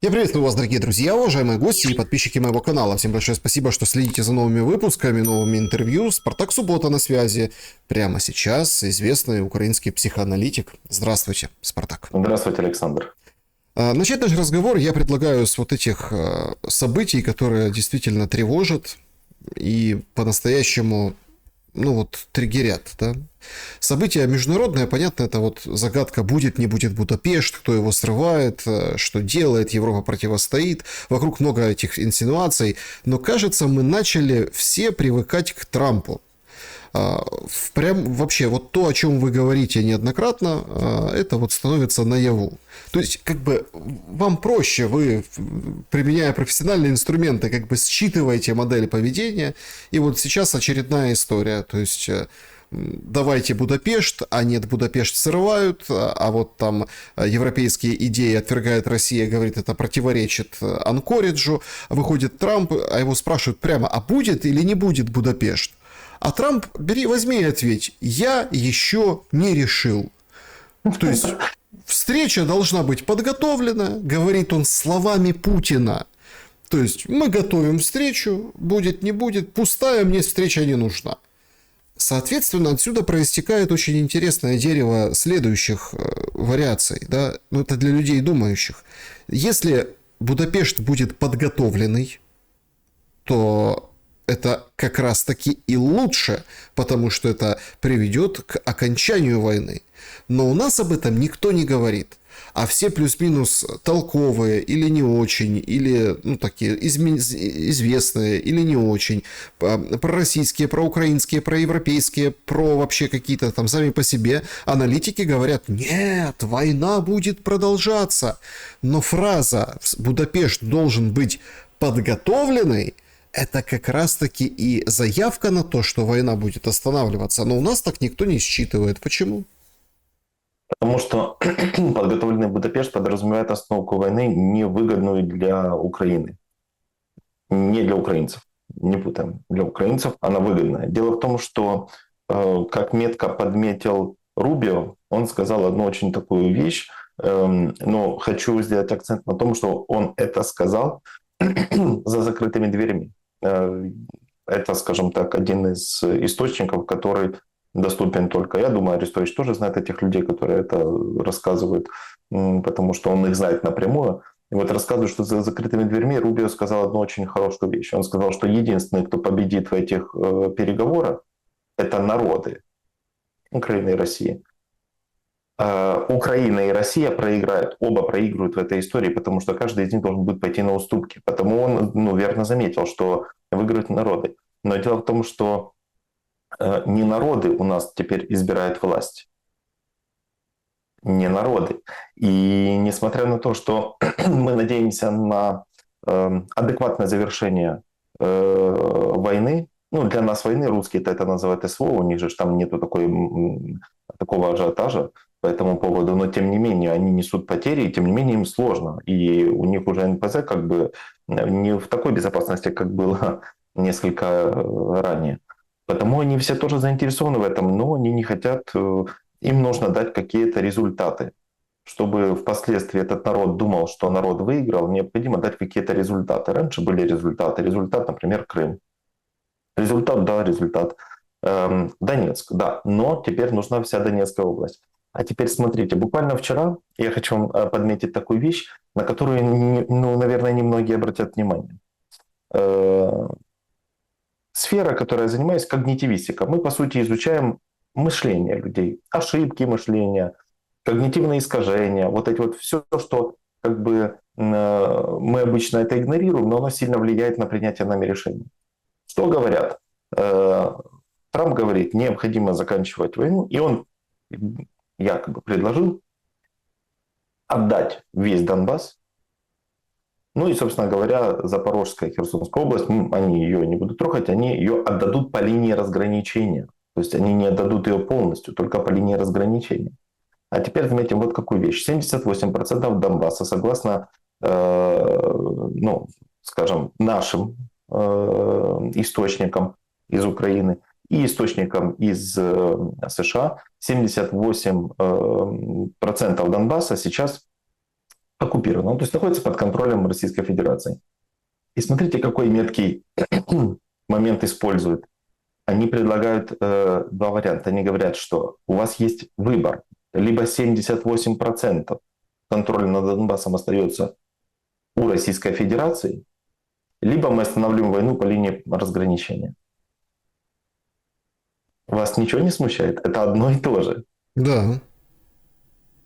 Я приветствую вас, дорогие друзья, уважаемые гости и подписчики моего канала. Всем большое спасибо, что следите за новыми выпусками, новыми интервью. Спартак Суббота на связи. Прямо сейчас известный украинский психоаналитик. Здравствуйте, Спартак. Здравствуйте, Александр. Начать наш разговор я предлагаю с вот этих событий, которые действительно тревожат и по-настоящему, триггерят, да. События международные, понятно, это вот загадка, будет, не будет Будапешт, кто его срывает, что делает, Европа противостоит. Вокруг много этих инсинуаций, но, кажется, мы начали все привыкать к Трампу. Прям вообще, вот то, о чем вы говорите неоднократно, это вот становится наяву. То есть, как бы, вам проще, вы, применяя профессиональные инструменты, как бы считываете модель поведения, и вот сейчас очередная история, то есть... Давайте Будапешт, а нет, Будапешт срывают, а вот там европейские идеи отвергает Россия, говорит, это противоречит Анкориджу. Выходит Трамп, а его спрашивают прямо, а будет или не будет Будапешт? А Трамп, возьми и ответь, я еще не решил. То есть встреча должна быть подготовлена, говорит он словами Путина. То есть мы готовим встречу, будет, не будет, пустая, мне встреча не нужна. Соответственно, отсюда проистекает очень интересное дерево следующих вариаций. Да? Ну, это для людей думающих. Если Будапешт будет подготовленный, то это как раз-таки и лучше, потому что это приведет к окончанию войны. Но у нас об этом никто не говорит. А все плюс-минус толковые или не очень, или такие известные или не очень, пророссийские, проукраинские, проевропейские, про вообще какие-то там сами по себе аналитики говорят, нет, война будет продолжаться. Но фраза «Будапешт должен быть подготовленной» это как раз-таки и заявка на то, что война будет останавливаться. Но у нас так никто не считывает. Почему? Потому что подготовленный Будапешт подразумевает остановку войны, невыгодную для Украины. Не для украинцев. Не путаем. Для украинцев она выгодная. Дело в том, что, как метко подметил Рубио, он сказал одну очень такую вещь, но хочу сделать акцент на том, что он это сказал за закрытыми дверями. Это, скажем так, один из источников, который доступен только, я думаю, Арестович тоже знает этих людей, которые это рассказывают, потому что он их знает напрямую. И вот рассказывают, что за закрытыми дверьми Рубио сказал одну очень хорошую вещь. Он сказал, что единственный, кто победит в этих переговорах, это народы Украины и России. Украина и Россия проиграют, оба проигрывают в этой истории, потому что каждый из них должен будет пойти на уступки. Потому он верно заметил, что выиграют народы. Но дело в том, что не народы у нас теперь избирают власть. Не народы. И несмотря на то, что мы надеемся на адекватное завершение войны, для нас войны, русские это называют СВО, у них же там нету такого ажиотажа по этому поводу, но тем не менее они несут потери, и тем не менее им сложно. И у них уже НПЗ как бы не в такой безопасности, как было несколько ранее. Потому они все тоже заинтересованы в этом, но они не хотят, им нужно дать какие-то результаты. Чтобы впоследствии этот народ думал, что народ выиграл, необходимо дать какие-то результаты. Раньше были результаты. Результат, например, Крым. Результат, да, результат. Донецк, да. Но теперь нужна вся Донецкая область. А теперь смотрите, буквально вчера я хочу вам подметить такую вещь, на которую, наверное, немногие обратят внимание. Сфера, которой я занимаюсь, когнитивистика. Мы, по сути, изучаем мышление людей, ошибки мышления, когнитивные искажения, вот эти вот все, что как бы мы обычно это игнорируем, но оно сильно влияет на принятие нами решений. Что говорят? Трамп говорит, необходимо заканчивать войну, и он якобы предложил отдать весь Донбасс. Ну и, собственно говоря, Запорожская, Херсонская область, они ее не будут трогать, они ее отдадут по линии разграничения. То есть они не отдадут ее полностью, только по линии разграничения. А теперь заметим вот какую вещь. 78% Донбасса, согласно, скажем, нашим источникам из Украины и источникам из США, 78% Донбасса сейчас оккупировано, то есть находится под контролем Российской Федерации. И смотрите, какой меткий момент используют. Они предлагают два варианта. Они говорят, что у вас есть выбор. Либо 78% контроля над Донбассом остается у Российской Федерации, либо мы останавливаем войну по линии разграничения. Вас ничего не смущает? Это одно и то же. Да.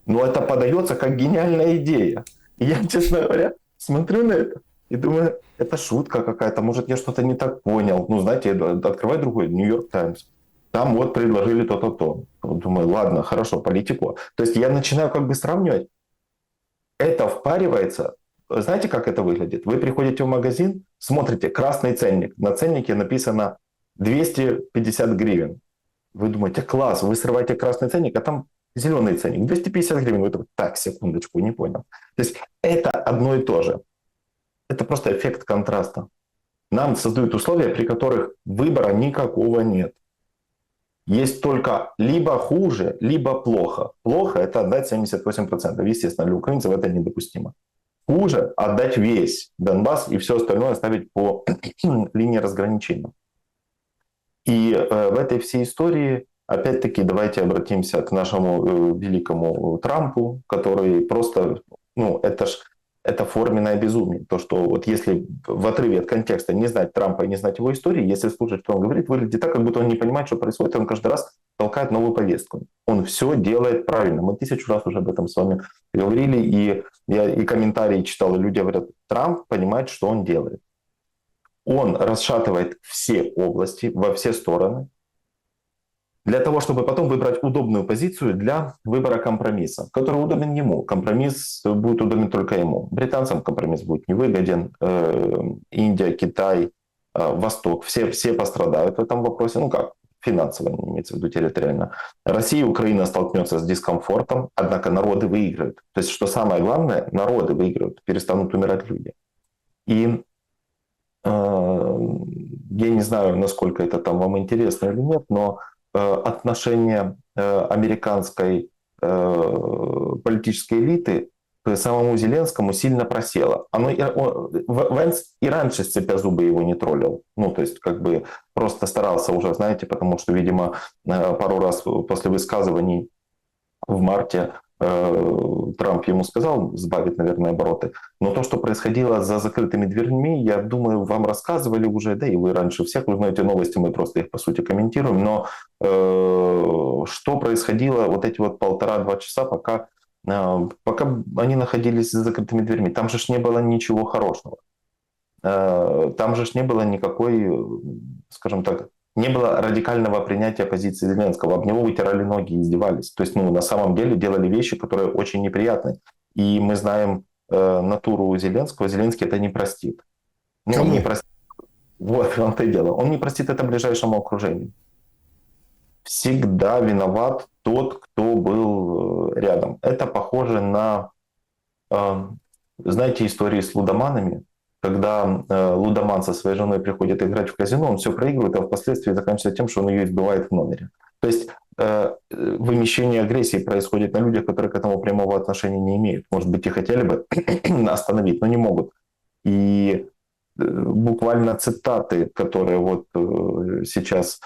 Но это подается как гениальная идея. И я, честно говоря, смотрю на это и думаю, это шутка какая-то, может, я что-то не так понял. Ну, знаете, открывай другой, Нью-Йорк Таймс. Там вот предложили то-то-то. Думаю, ладно, хорошо, политику. То есть я начинаю как бы сравнивать. Это впаривается. Знаете, как это выглядит? Вы приходите в магазин, смотрите, красный ценник. На ценнике написано 250 гривен. Вы думаете, класс, вы срываете красный ценник, а там зеленый ценник, 250 гривен. Вы думаете, так, секундочку, не понял. То есть это одно и то же. Это просто эффект контраста. Нам создают условия, при которых выбора никакого нет. Есть только либо хуже, либо плохо. Плохо – это отдать 78%. Естественно, для украинцев это недопустимо. Хуже – отдать весь Донбасс и все остальное оставить по линии разграничения. И в этой всей истории, опять-таки, давайте обратимся к нашему великому Трампу, который просто, это форменное безумие. То, что вот если в отрыве от контекста не знать Трампа и не знать его истории, если слушать, что он говорит, выглядит так, как будто он не понимает, что происходит, и он каждый раз толкает новую повестку. Он все делает правильно. Мы 1000 раз уже об этом с вами говорили, и я и комментарии читал, и люди говорят, Трамп понимает, что он делает. Он расшатывает все области во все стороны для того, чтобы потом выбрать удобную позицию для выбора компромисса, который удобен ему. Компромисс будет удобен только ему. Британцам компромисс будет невыгоден. Индия, Китай, Восток, все пострадают в этом вопросе. Ну как, финансово, имеется в виду территориально. Россия и Украина столкнется с дискомфортом, однако народы выиграют. То есть, что самое главное, народы выиграют, перестанут умирать люди. И я не знаю, насколько это там вам интересно или нет, но отношение американской политической элиты к самому Зеленскому сильно просело. Венс и раньше, сцепя зубы, его не троллил. Ну, то есть, как бы просто старался уже, знаете, потому что, видимо, пару раз после высказываний в марте Трамп ему сказал сбавить, наверное, обороты. Но то, что происходило за закрытыми дверьми, я думаю, вам рассказывали уже, да и вы раньше всех узнаете новости, мы просто их, по сути, комментируем. Но что происходило вот эти вот 1,5-2 часа, пока они находились за закрытыми дверьми? Там же не было ничего хорошего. Там же не было никакой, скажем так, не было радикального принятия позиции Зеленского. Об него вытирали ноги и издевались. То есть, на самом деле делали вещи, которые очень неприятны. И мы знаем натуру Зеленского. Зеленский это не простит. Кому? Он не простит. Вот в том-то и дело. Он не простит это ближайшему окружению. Всегда виноват тот, кто был рядом. Это похоже на, знаете, истории с лудоманами. Когда лудоман со своей женой приходит играть в казино, он все проигрывает, а впоследствии заканчивается тем, что он ее избивает в номере. То есть вымещение агрессии происходит на людях, которые к этому прямого отношения не имеют. Может быть, и хотели бы остановить, но не могут. И буквально цитаты, которые вот сейчас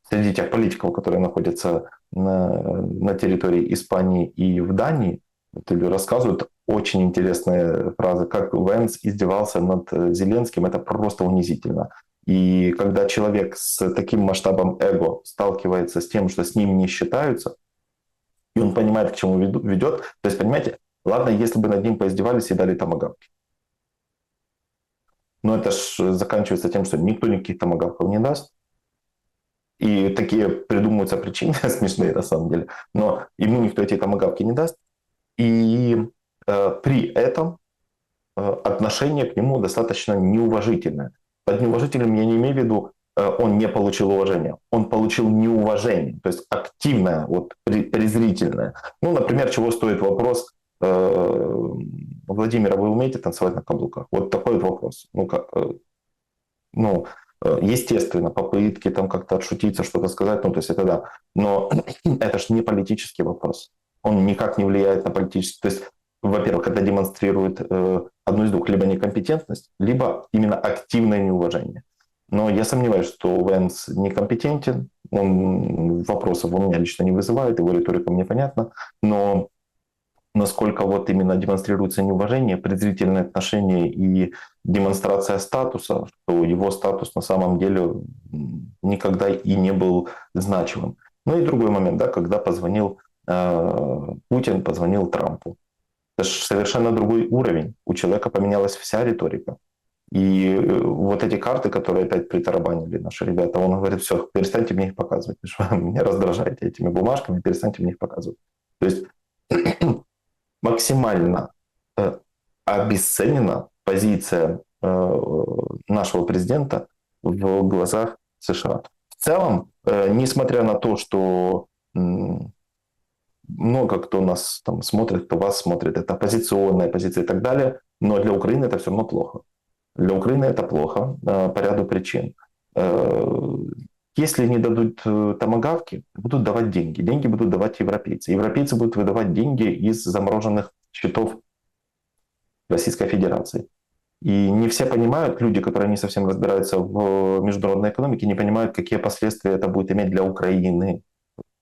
среди тех политиков, которые находятся на территории Испании и в Дании, рассказывают очень интересные фразы, как Венс издевался над Зеленским, это просто унизительно. И когда человек с таким масштабом эго сталкивается с тем, что с ним не считаются, и он понимает, к чему ведет, то есть, понимаете, ладно, если бы над ним поиздевались и дали томагавки. Но это ж заканчивается тем, что никто никаких томагавков не даст. И такие придумываются причины смешные на самом деле. Но ему никто эти томагавки не даст. И при этом отношение к нему достаточно неуважительное. Под неуважительным я не имею в виду, он не получил уважения. Он получил неуважение, то есть активное, вот, презрительное. Ну, например, чего стоит вопрос, Владимир, вы умеете танцевать на каблуках? Вот такой вот вопрос. Естественно, попытки там как-то отшутиться, что-то сказать, то есть это да. Но это же не политический вопрос. Он никак не влияет на политический. То есть во-первых, это демонстрирует одну из двух, либо некомпетентность, либо именно активное неуважение. Но я сомневаюсь, что Венс некомпетентен, вопросов у меня лично не вызывает, его риторика мне понятна, но насколько вот именно демонстрируется неуважение, презрительное отношение и демонстрация статуса, что его статус на самом деле никогда и не был значимым. Ну и другой момент, да, когда позвонил Путин, позвонил Трампу. Это же совершенно другой уровень. У человека поменялась вся риторика. И вот эти карты, которые опять притарабанили наши ребята, он говорит, все, перестаньте мне их показывать, потому что вы меня раздражаете этими бумажками, перестаньте мне их показывать. То есть максимально обесценена позиция нашего президента в глазах США. В целом, несмотря на то, что много кто нас там смотрит, кто вас смотрит, это оппозиционная позиция и так далее, но для Украины это все равно плохо. Для Украины это плохо по ряду причин. Если не дадут томагавки, будут давать деньги. Деньги будут давать европейцы. Европейцы будут выдавать деньги из замороженных счетов Российской Федерации. И не все понимают, люди, которые не совсем разбираются в международной экономике, не понимают, какие последствия это будет иметь для Украины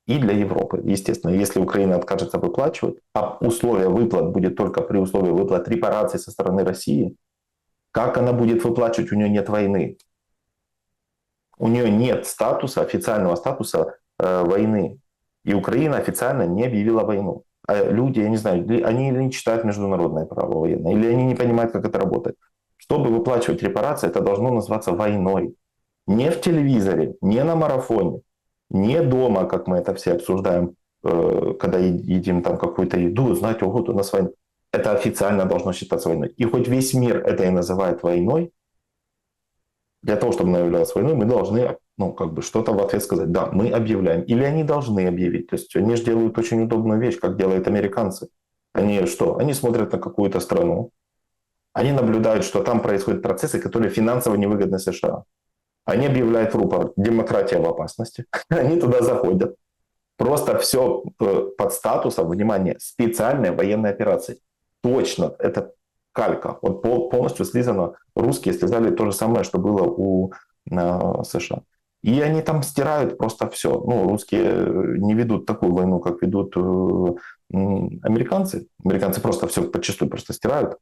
и для Европы. Естественно, если Украина откажется выплачивать, а условие выплат будет только при условии выплат репараций со стороны России, как она будет выплачивать? У нее нет войны. У нее нет статуса, официального статуса войны. И Украина официально не объявила войну. А люди, я не знаю, они или не читают международное право военное, или они не понимают, как это работает. Чтобы выплачивать репарации, это должно называться войной. Не в телевизоре, не на марафоне, не дома, как мы это все обсуждаем, когда едим там какую-то еду, знаете, вот у нас война. Это официально должно считаться войной. И хоть весь мир это и называет войной, для того, чтобы она являлась войной, мы должны что-то в ответ сказать. Да, мы объявляем. Или они должны объявить. То есть они же делают очень удобную вещь, как делают американцы. Они что? Они смотрят на какую-то страну, они наблюдают, что там происходят процессы, которые финансово невыгодны США. Они объявляют в рупор: демократия в опасности. Они туда заходят. Просто все под статусом, внимание, специальная военная операция. Точно, это калька. Вот полностью слизано. Русские слезали то же самое, что было у США. И они там стирают просто все. Русские не ведут такую войну, как ведут американцы. Американцы просто все подчастую просто стирают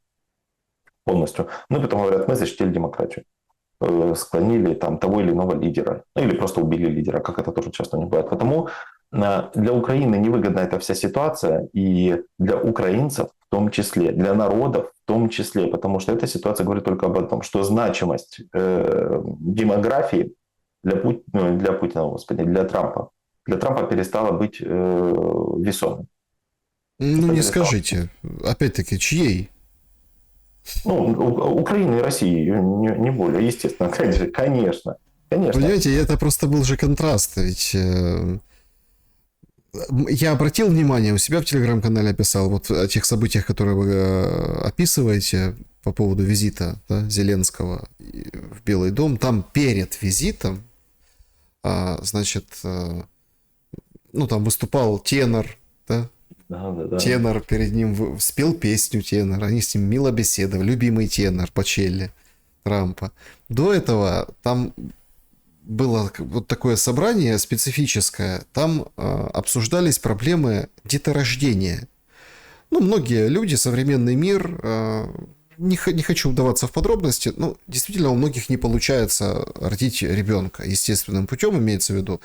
полностью. И потом говорят: мы защитили демократию. Склонили там того или иного лидера. Или просто убили лидера, как это тоже часто не бывает. Потому для Украины невыгодна эта вся ситуация, и для украинцев в том числе, для народов в том числе, потому что эта ситуация говорит только об этом, что значимость демографии для Путина, господи, для Трампа перестала быть весомой. Не скажите, опять-таки, чьей? Украины и России, не более, естественно, конечно. Понимаете, это просто был же контраст, ведь... Я обратил внимание, у себя в телеграм-канале описал вот о тех событиях, которые вы описываете по поводу визита, да, Зеленского в Белый дом. Там перед визитом, значит, там выступал тенор, да? Да. Тенор перед ним спел песню тенор, они с ним мило беседовали, любимый тенор Пачелли Трампа. До этого там было вот такое собрание специфическое, там обсуждались проблемы деторождения. Многие люди, современный мир, не хочу вдаваться в подробности, но действительно у многих не получается родить ребенка естественным путем, имеется в виду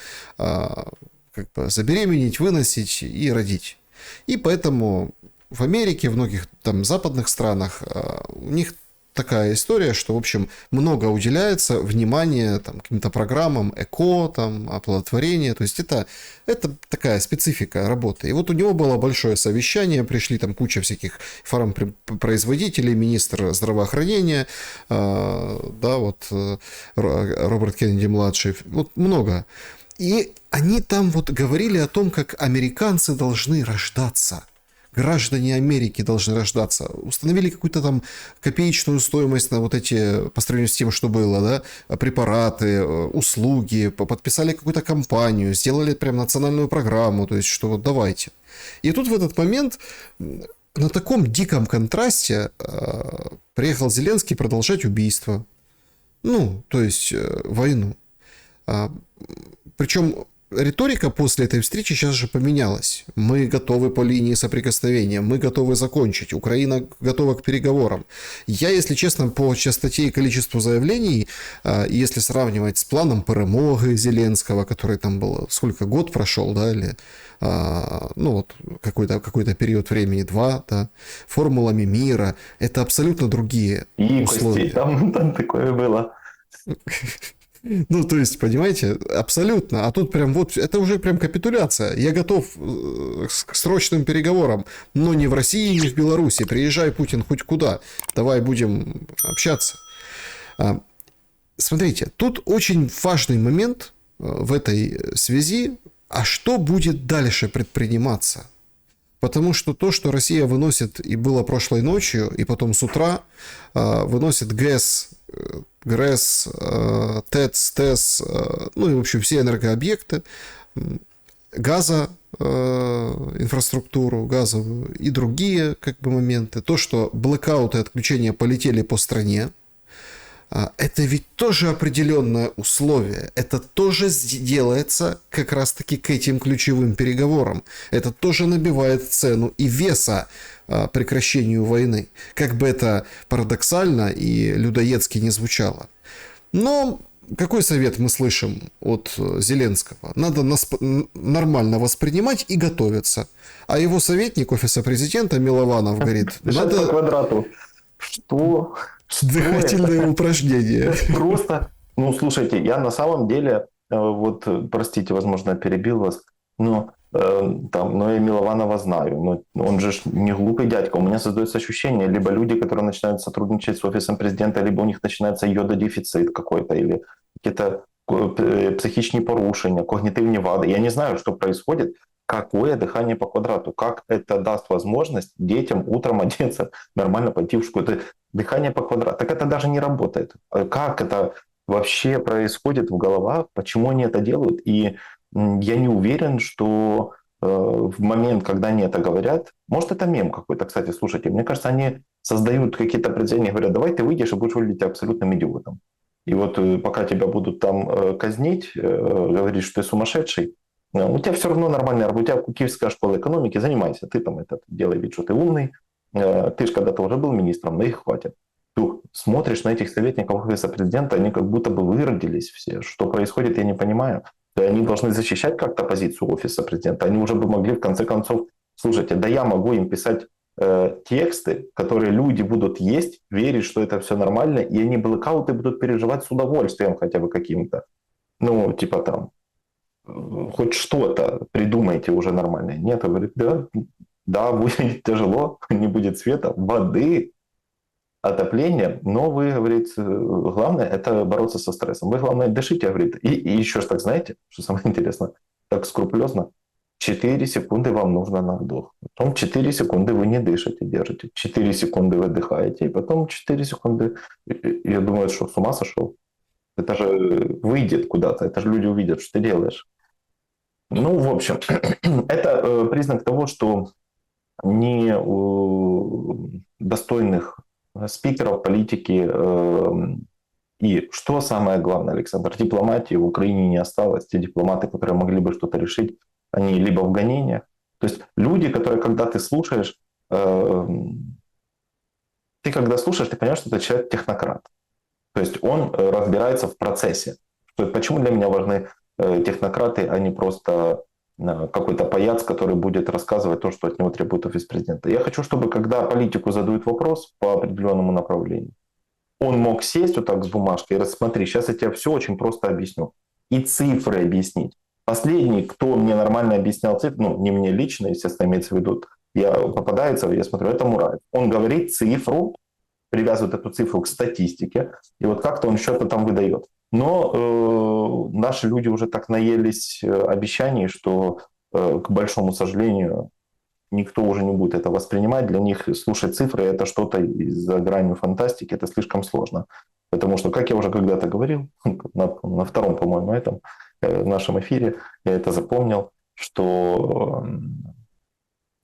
забеременеть, выносить и родить. И поэтому в Америке, в многих там западных странах у них такая история, что, в общем, много уделяется внимания там, каким-то программам ЭКО, там, оплодотворения. То есть это такая специфика работы. И вот у него было большое совещание, пришли там куча всяких фармпроизводителей, министр здравоохранения, Роберт Кеннеди-младший, много. И они там вот говорили о том, как американцы должны рождаться. Граждане Америки должны рождаться. Установили какую-то там копеечную стоимость на вот эти, по сравнению с тем, что было, да, препараты, услуги, подписали какую-то компанию, сделали прям национальную программу, то есть, что вот давайте. И тут в этот момент на таком диком контрасте приехал Зеленский продолжать убийство. Ну, то есть войну. Причем риторика после этой встречи сейчас же поменялась. Мы готовы по линии соприкосновения, мы готовы закончить, Украина готова к переговорам. Я, если честно, по частоте и количеству заявлений, если сравнивать с планом перемоги Зеленского, который там был, сколько, год прошел, да, или ну вот какой-то период времени, 2, да, формулами мира, это абсолютно другие условия. Там такое было. Ну, то есть, понимаете, абсолютно. А тут прям вот, это уже прям капитуляция. Я готов к срочным переговорам, но не в России, не в Беларуси. Приезжай, Путин, хоть куда. Давай будем общаться. Смотрите, тут очень важный момент в этой связи. А что будет дальше предприниматься? Потому что то, что Россия выносит, и было прошлой ночью, и потом с утра, выносит ГЭС, ГРЭС, ТЭЦ, ТЭС, ну и, в общем, все энергообъекты, газа, инфраструктуру газовую и другие как бы моменты. То, что блэкауты и отключения полетели по стране, это ведь тоже определенное условие. Это тоже делается как раз-таки к этим ключевым переговорам. Это тоже набивает цену и веса прекращению войны. Как бы это парадоксально и людоедски не звучало. Но какой совет мы слышим от Зеленского? Надо нормально воспринимать и готовиться. А его советник офиса президента Милованов говорит... Надо по квадрату. Что? Дыхательные упражнения. Просто, ну, слушайте, я на самом деле, вот, простите, возможно, я перебил вас, но я Милованова знаю, но он же не глупый дядька. У меня создается ощущение, либо люди, которые начинают сотрудничать с офисом президента, либо у них начинается йододефицит какой-то, или какие-то психічні порушения, когнитивные вады. Я не знаю, что происходит. Какое дыхание по квадрату? Как это даст возможность детям утром одеться, нормально пойти в школу? Это дыхание по квадрату. Так это даже не работает. Как это вообще происходит в головах? Почему они это делают? И я не уверен, что в момент, когда они это говорят, может, это мем какой-то, кстати, слушайте, мне кажется, они создают какие-то предприятия, говорят, давай ты выйдешь и будешь выглядеть абсолютным идиотом. И вот пока тебя будут там казнить, говорить, что ты сумасшедший, у тебя все равно нормальная работа, у тебя Киевская школа экономики, занимайся, ты там это делай вид, что ты умный, ты же когда-то уже был министром, да их хватит. Ты смотришь на этих советников офиса президента, они как будто бы выродились все. Что происходит, я не понимаю. Они должны защищать как-то позицию офиса президента. Они уже бы могли в конце концов, слушайте, да я могу им писать тексты, которые люди будут есть, верить, что это все нормально, и они блэкауты будут переживать с удовольствием хотя бы каким-то. Ну, типа там, хоть что-то придумайте уже нормальное. Нет, говорит, да, будет тяжело, не будет света, воды, отопления, но вы, говорит, главное это бороться со стрессом. Вы, главное, дышите, говорит. И еще ж так, знаете, что самое интересное, так скрупулезно, 4 секунды вам нужно на вдох. Потом 4 секунды вы не дышите, держите. 4 секунды вы дыхаете, и потом 4 секунды... Я думаю, что с ума сошел? Это же выйдет куда-то, это же люди увидят, что ты делаешь. Ну, в общем, это признак того, что не достойных спикеров, политики и, что самое главное, Александр, дипломатии в Украине не осталось. Те дипломаты, которые могли бы что-то решить, они либо в гонениях. То есть люди, которые, когда ты слушаешь, ты когда слушаешь, ты понимаешь, что это человек технократ. То есть он разбирается в процессе. Почему для меня важны технократы, а не просто какой-то паяц, который будет рассказывать то, что от него требует офис президента. Я хочу, чтобы когда политику задают вопрос по определенному направлению, он мог сесть вот так с бумажкой и рассмотреть. Сейчас я тебе все очень просто объясню. И цифры объяснить. Последний, кто мне нормально объяснял цифры, ну, не мне лично, естественно, имеется в виду, попадается, я смотрю, это Мураев. Он говорит цифру, привязывает эту цифру к статистике, и вот как-то он что-то там выдает. Но наши люди уже так наелись обещаний, что, к большому сожалению, никто уже не будет это воспринимать. Для них слушать цифры – это что-то за гранью фантастики, это слишком сложно. Потому что, как я уже когда-то говорил, на втором, по-моему, этом нашем эфире, я это запомнил, что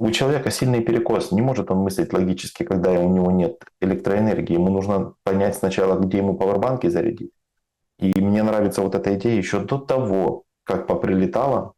у человека сильный перекос, не может он мыслить логически, когда у него нет электроэнергии. Ему нужно понять сначала, где ему пауэрбанки зарядить. И мне нравится вот эта идея еще до того, как поприлетало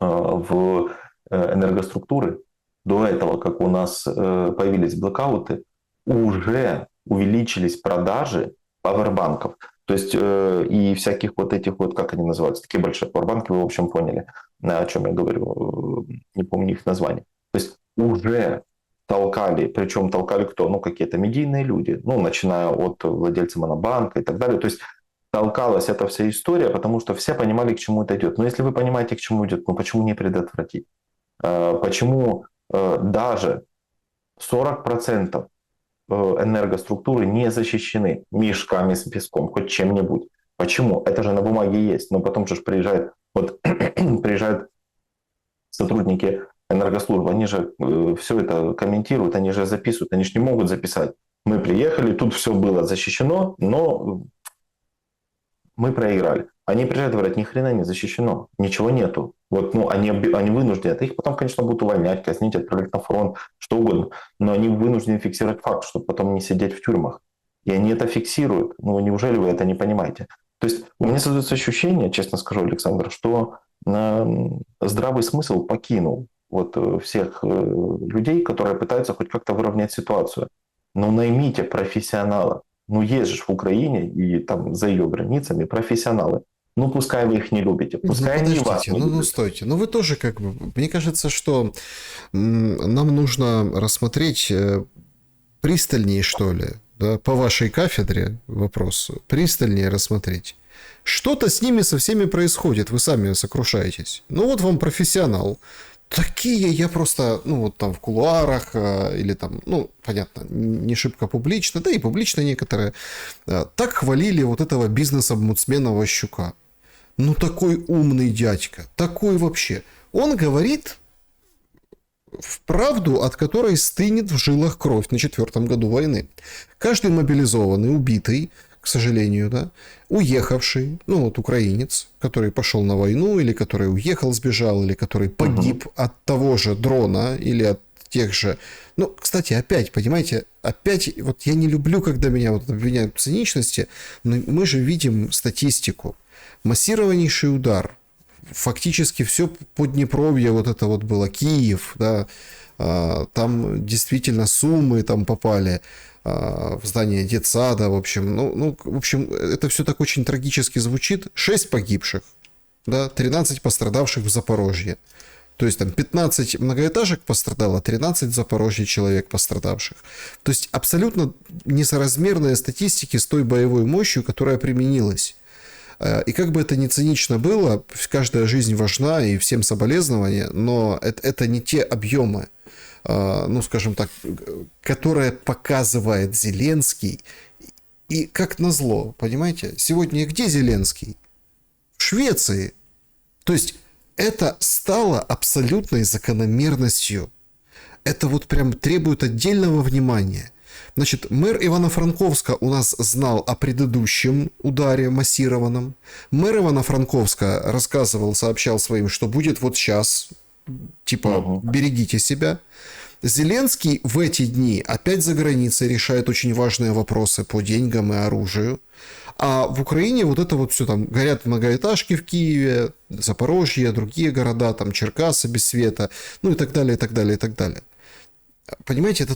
в энергоструктуры, до этого, как у нас появились блэкауты, уже увеличились продажи пауэрбанков. То есть и всяких вот этих вот, как они называются, такие большие пауэрбанки, вы в общем поняли, о чем я говорю, не помню их название. То есть уже толкали, причем толкали кто? Ну, какие-то медийные люди, ну, начиная от владельца Монобанка и так далее. То есть толкалась эта вся история, потому что все понимали, к чему это идет. Но если вы понимаете, к чему идет, ну почему не предотвратить? Почему даже 40% энергоструктуры не защищены мешками с песком, хоть чем-нибудь? Почему? Это же на бумаге есть. Но потом же приезжают, вот, приезжают сотрудники энергослужбы, они же все это комментируют, они же записывают, они же не могут записать. Мы приехали, тут все было защищено, но мы проиграли. Они приезжают и говорят, ни хрена не защищено, ничего нету. Вот, ну, они вынуждены. Их потом, конечно, будут увольнять, казнить, отправлять на фронт, что угодно. Но они вынуждены фиксировать факт, чтобы потом не сидеть в тюрьмах. И они это фиксируют. Ну, неужели вы это не понимаете? То есть у меня создается ощущение, честно скажу, Александр, что здравый смысл покинул вот всех людей, которые пытаются хоть как-то выровнять ситуацию. Но наймите профессионала. Ну, есть же в Украине и там за ее границами профессионалы. Ну, пускай вы их не любите, Ну, пускай они вас подождите, не ну, любят. стойте. Ну, вы тоже как бы... Мне кажется, что нам нужно рассмотреть пристальнее, что ли, да, по вашей кафедре вопрос, пристальнее рассмотреть. Что-то с ними со всеми происходит, вы сами сокрушаетесь. Ну, вот вам профессионал. Такие я просто, ну, вот там в кулуарах, или там, ну, понятно, не шибко публично, да и публично некоторые, так хвалили вот этого бизнес-омбудсмена Ващука. Ну, такой умный дядька, такой вообще. Он говорит в правду, от которой стынет в жилах кровь на 4-м году войны. Каждый мобилизованный, убитый, к сожалению, да, уехавший, ну вот украинец, который пошел на войну, или который уехал, сбежал, или который погиб от того же дрона, или от тех же... Ну, кстати, опять, понимаете, опять, вот я не люблю, когда меня вот обвиняют в циничности, но мы же видим статистику. Массированнейший удар. Фактически все Поднепровье вот это вот было, Киев, да, там действительно суммы там попали в здание детсада, в общем, в общем, это все так очень трагически звучит. 6 погибших, да, 13 пострадавших в Запорожье. То есть там 15 многоэтажек пострадало, 13 в Запорожье человек пострадавших. То есть абсолютно несоразмерные статистики с той боевой мощью, которая применилась. И как бы это ни цинично было, каждая жизнь важна и всем соболезнования, но это не те объемы, ну, скажем так, которые показывает Зеленский. И как назло, понимаете, сегодня где Зеленский? В Швеции. То есть это стало абсолютной закономерностью. Это вот прям требует отдельного внимания. Значит, мэр Ивано-Франковска у нас знал о предыдущем ударе массированном. Мэр Ивано-Франковска рассказывал, сообщал своим, что будет вот сейчас, типа, берегите себя. Зеленский в эти дни опять за границей решает очень важные вопросы по деньгам и оружию. А в Украине вот это вот все там, горят многоэтажки в Киеве, Запорожье, другие города, там Черкасы без света, ну и так далее, и так далее, и так далее. Понимаете,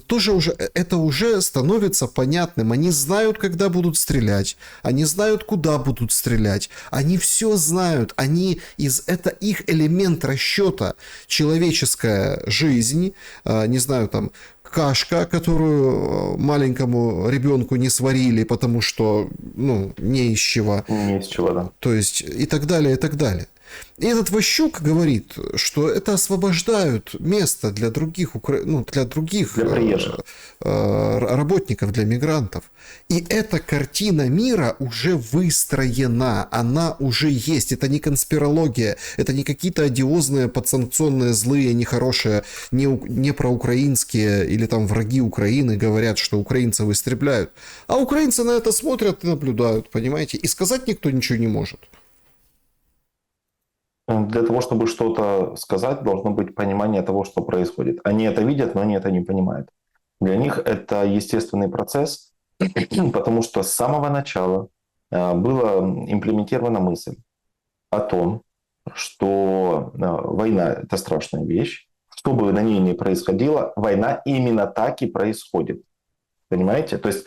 это уже становится понятным. Они знают, когда будут стрелять. Они знают, куда будут стрелять. Они все знают. Это их элемент расчета. Человеческая жизнь, не знаю, там, кашка, которую маленькому ребенку не сварили, потому что, ну, не из чего. Не из чего, да. То есть, и так далее, и так далее. И этот Ващук говорит, что это освобождают место для других, для приезжих работников, для мигрантов. И эта картина мира уже выстроена, она уже есть. Это не конспирология, это не какие-то одиозные, подсанкционные, злые, нехорошие, не проукраинские или там враги Украины говорят, что украинцев истребляют. А украинцы на это смотрят и наблюдают, понимаете? И сказать никто ничего не может. Для того, чтобы что-то сказать, должно быть понимание того, что происходит. Они это видят, но они это не понимают. Для них это естественный процесс, потому что с самого начала была имплементирована мысль о том, что война – это страшная вещь. Что бы на ней ни происходило, война именно так и происходит. Понимаете? То есть,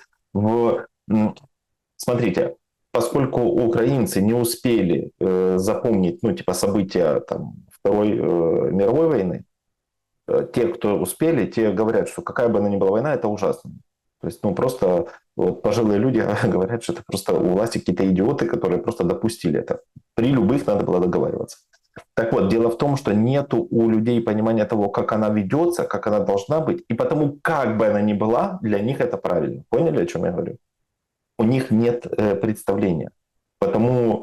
смотрите, поскольку украинцы не успели запомнить, ну, типа, события там, Второй мировой войны, те, кто успели, те говорят, что какая бы она ни была война, это ужасно. То есть, ну, просто вот, пожилые люди говорят, что это просто у власти какие-то идиоты, которые просто допустили это. При любых надо было договариваться. Так вот, дело в том, что нету у людей понимания того, как она ведется, как она должна быть, и потому, как бы она ни была, для них это правильно. Поняли, о чем я говорю? У них нет представления. Потому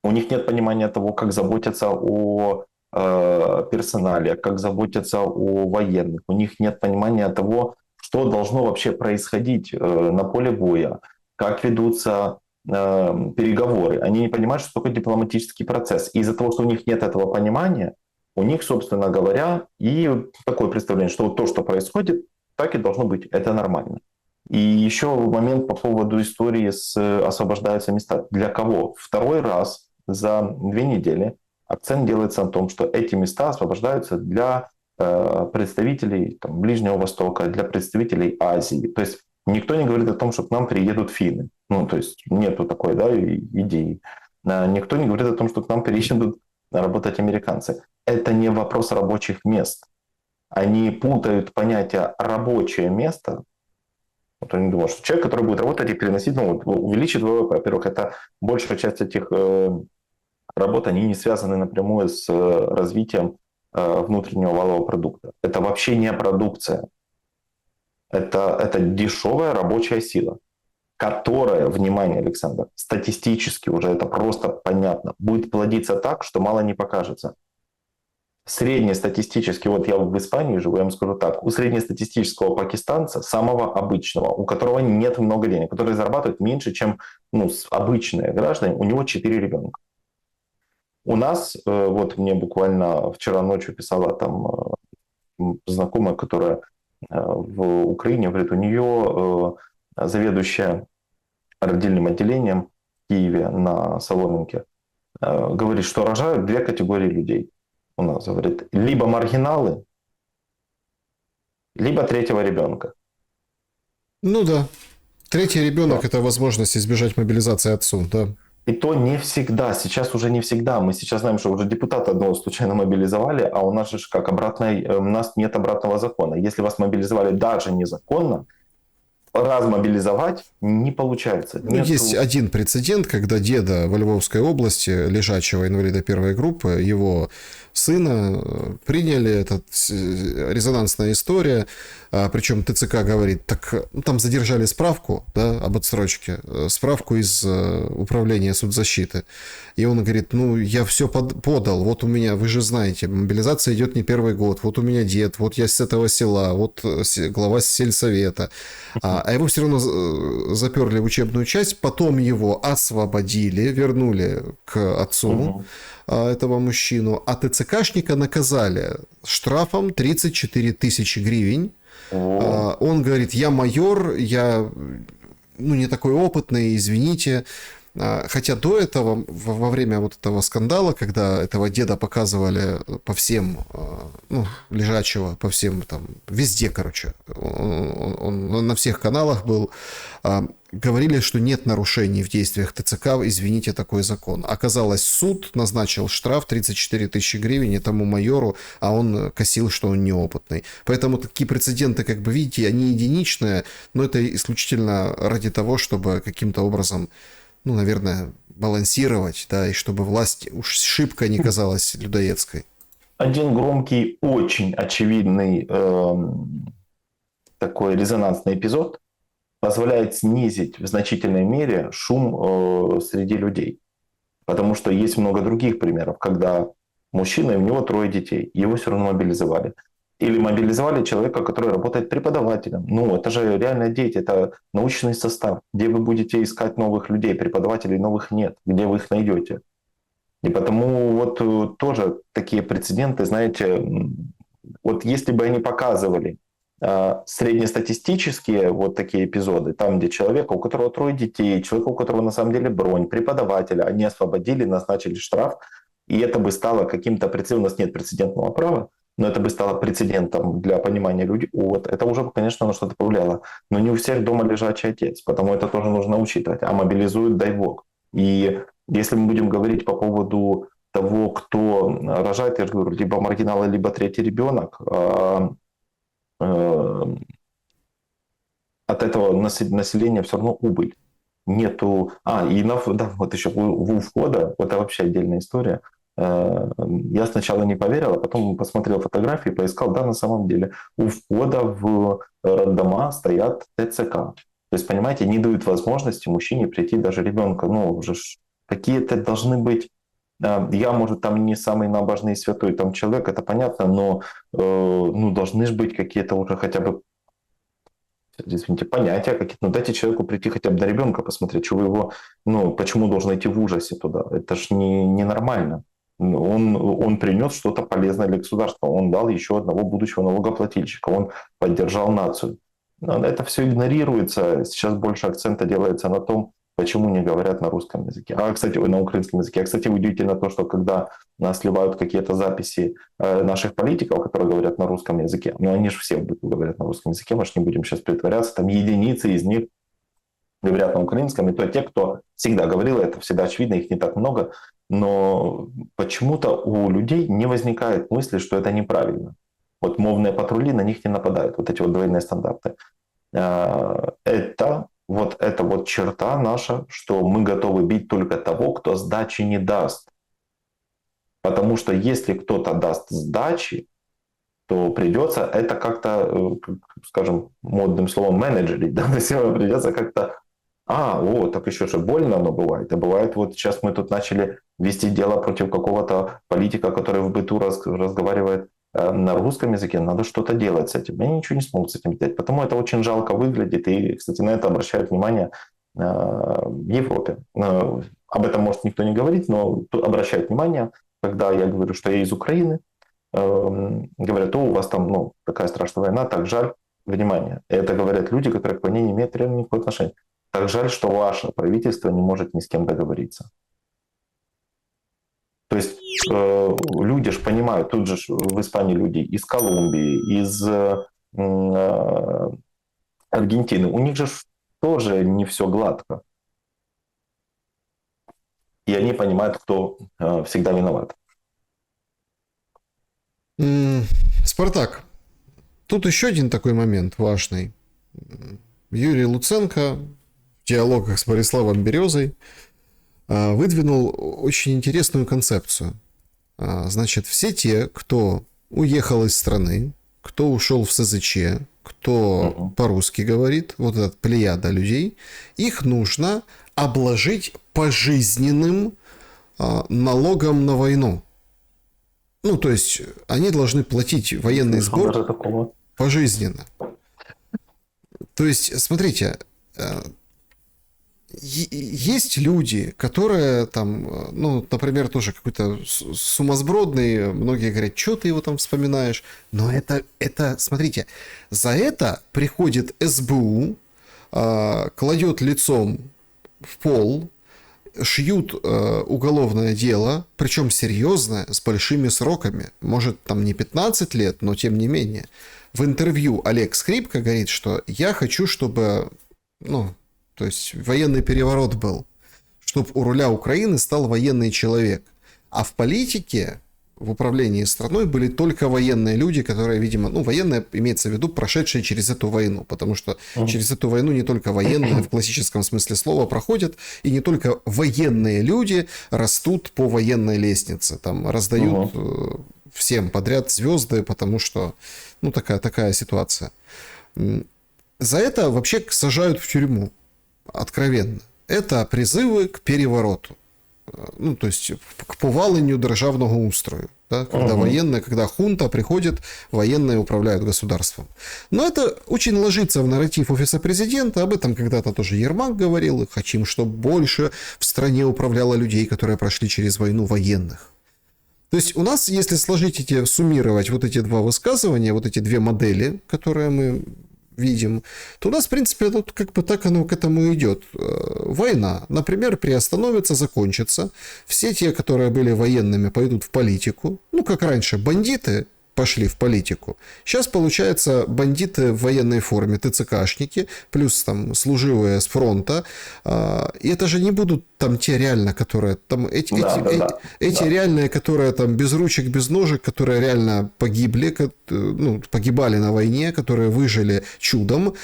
у них нет понимания того, как заботиться о персонале, как заботиться о военных. У них нет понимания того, что должно вообще происходить на поле боя, как ведутся переговоры. Они не понимают, что такое дипломатический процесс. И из-за того, что у них нет этого понимания, у них, собственно говоря, и такое представление, что вот то, что происходит, так и должно быть. Это нормально. И еще момент по поводу истории с освобождаются места. Для кого? Второй раз за 2 недели акцент делается на том, что эти места освобождаются для представителей там, Ближнего Востока, для представителей Азии. То есть никто не говорит о том, что к нам приедут финны. Ну, то есть нету такой идеи. Никто не говорит о том, что к нам переедут работать американцы. Это не вопрос рабочих мест. Они путают понятие «рабочее место». Вот они думают, что человек, который будет работать и переносить, ну, увеличит ВВП. Во-первых, это большая часть этих работ, они не связаны напрямую с развитием внутреннего валового продукта. Это вообще не продукция. Это дешевая рабочая сила, которая, внимание, Александр, статистически уже это просто понятно, будет плодиться так, что мало не покажется. Среднестатистически, вот я в Испании живу, я вам скажу так, у среднестатистического пакистанца, самого обычного, у которого нет много денег, который зарабатывает меньше, чем обычные граждане, у него 4 ребенка. У нас, вот мне буквально вчера ночью писала там знакомая, которая в Украине, говорит, у нее заведующая родильным отделением в Киеве на Соломенке, говорит, что рожают 2 категории людей. У нас, говорит, либо маргиналы, либо 3-го ребенка. Ну да. 3-й ребенок – Да. это возможность избежать мобилизации отцу, да. И то не всегда, сейчас уже не всегда. Мы сейчас знаем, что уже депутата одного случайно мобилизовали, а у нас же как у нас нет обратного закона. Если вас мобилизовали даже незаконно, размобилизовать не получается. Ну, есть один прецедент, когда деда во Львовской области, лежачего инвалида первой группы, его сына приняли, это резонансная история, причем ТЦК говорит, так ну, там задержали справку, да, об отсрочке, справку из управления соцзащиты, и он говорит, ну, я все подал, вот у меня, вы же знаете, мобилизация идет не первый год, вот у меня дед, вот я с этого села, вот глава сельсовета, а его все равно заперли в учебную часть, потом его освободили, вернули к отцу этого мужчину, а ТЦКшника наказали штрафом 34 тысячи гривен. Он говорит, я майор, я не такой опытный, извините. Хотя до этого, во время вот этого скандала, когда этого деда показывали по всем, лежачего, по всем там, везде, короче, он на всех каналах был, говорили, что нет нарушений в действиях ТЦК, извините, такой закон. Оказалось, суд назначил штраф 34 тысячи гривен этому майору, а он косил, что он неопытный. Поэтому такие прецеденты, как бы видите, они единичные, но это исключительно ради того, чтобы каким-то образом наверное, балансировать, да, и чтобы власть уж шибко не казалась людоедской. Один громкий, очень очевидный такой резонансный эпизод позволяет снизить в значительной мере шум среди людей. Потому что есть много других примеров, когда мужчина, и у него 3 детей, его все равно мобилизовали. Или мобилизовали человека, который работает преподавателем. Ну, это же реальные дети, это научный состав. Где вы будете искать новых людей? Преподавателей новых нет. Где вы их найдете? И потому вот тоже такие прецеденты, знаете, вот если бы они показывали среднестатистические вот такие эпизоды, там, где человека, у которого 3 детей, человека, у которого на самом деле бронь, преподавателя, они освободили, назначили штраф, и это бы стало каким-то прецедентом, у нас нет прецедентного права, но это бы стало прецедентом для понимания людей. Вот, это уже, конечно, на что-то повлияло. Но не у всех дома лежачий отец, потому это тоже нужно учитывать. А мобилизуют, дай бог. И если мы будем говорить по поводу того, кто рожает, я же говорю, либо маргиналы, либо третий ребенок, от этого населения все равно убыль. Нету... да, вот еще у входа, это вообще отдельная история. Я сначала не поверил, а потом посмотрел фотографии, поискал, да, на самом деле, у входа в роддома стоят ТЦК. То есть, понимаете, не дают возможности мужчине прийти даже ребенка. Ну, уже какие-то должны быть... Я, может, там не самый набожный и святой там человек, это понятно, но ну, должны же быть какие-то уже хотя бы, извините, понятия какие-то. Ну, дайте человеку прийти хотя бы на ребенка посмотреть, что вы его, ну, почему должен идти в ужасе туда. Это ж ненормально. Он принес что-то полезное для государства. Он дал еще одного будущего налогоплательщика. Он поддержал нацию. Но это все игнорируется. Сейчас больше акцента делается на том, почему не говорят на русском языке. Кстати, на украинском языке. Кстати, удивительно то, что когда нас сливают какие-то записи наших политиков, которые говорят на русском языке, но они же все говорят на русском языке, мы же не будем сейчас притворяться, там единицы из них говорят на украинском, и то те, кто всегда говорил, это всегда очевидно, их не так много, но почему-то у людей не возникает мысли, что это неправильно. Вот мовные патрули, на них не нападают, вот эти вот двойные стандарты. Это вот черта наша, что мы готовы бить только того, кто сдачи не даст. Потому что если кто-то даст сдачи, то придется это как-то, скажем, модным словом менеджерить, да, придется как-то, так еще же больно оно бывает. А бывает, вот сейчас мы тут начали вести дело против какого-то политика, который в быту разговаривает на русском языке, надо что-то делать с этим. Они ничего не смогут с этим делать. Потому это очень жалко выглядит. И, кстати, на это обращают внимание в Европе. Об этом, может, никто не говорит, но обращают внимание, когда я говорю, что я из Украины, говорят, у вас там такая страшная война, так жаль, внимание. Это говорят люди, которые к войне не имеют реально никакого отношения. Так жаль, что ваше правительство не может ни с кем договориться. То есть люди же понимают, тут же в Испании люди из Колумбии, из Аргентины, у них же тоже не все гладко. И они понимают, кто всегда виноват. Спартак, тут еще один такой момент важный. Юрий Луценко в диалогах с Бориславом Березой выдвинул очень интересную концепцию. Значит, все те, кто уехал из страны, кто ушел в СЗЧ, кто по-русски говорит, вот эта плеяда людей, их нужно обложить пожизненным налогом на войну. Ну, то есть, они должны платить военный сбор пожизненно. То есть, смотрите, есть люди, которые там, например, тоже какой-то сумасбродный, многие говорят, что ты его там вспоминаешь, но это, смотрите, за это приходит СБУ, кладет лицом в пол, шьют уголовное дело, причем серьезное, с большими сроками, может там не 15 лет, но тем не менее. В интервью Олег Скрипка говорит, что я хочу, чтобы, то есть военный переворот был, чтобы у руля Украины стал военный человек. А в политике, в управлении страной были только военные люди, которые, видимо, военные имеется в виду, прошедшие через эту войну, потому что через эту войну не только военные в классическом смысле слова проходят, и не только военные люди растут по военной лестнице, там раздают всем подряд звезды, потому что, такая ситуация. За это вообще сажают в тюрьму. Откровенно. Это призывы к перевороту. То есть к поваленню державного устрою. Да, когда военные, когда хунта приходит, военные управляют государством. Но это очень ложится в нарратив офиса президента. Об этом когда-то тоже Ермак говорил. Хотим, чтобы больше в стране управляло людей, которые прошли через войну, военных. То есть у нас, если сложить суммировать вот эти два высказывания, вот эти две модели, которые мы видим, то у нас, в принципе, тут как бы так оно к этому идет. Война, например, приостановится, закончится. Все те, которые были военными, пойдут в политику. Ну, как раньше, бандиты пошли в политику. Сейчас, получается, бандиты в военной форме, ТЦКшники, плюс там служивые с фронта. И это же не будут там те реально, которые... Там, эти реальные, которые там без ручек, без ножек, которые реально погибли, ну, погибали на войне, которые выжили чудом.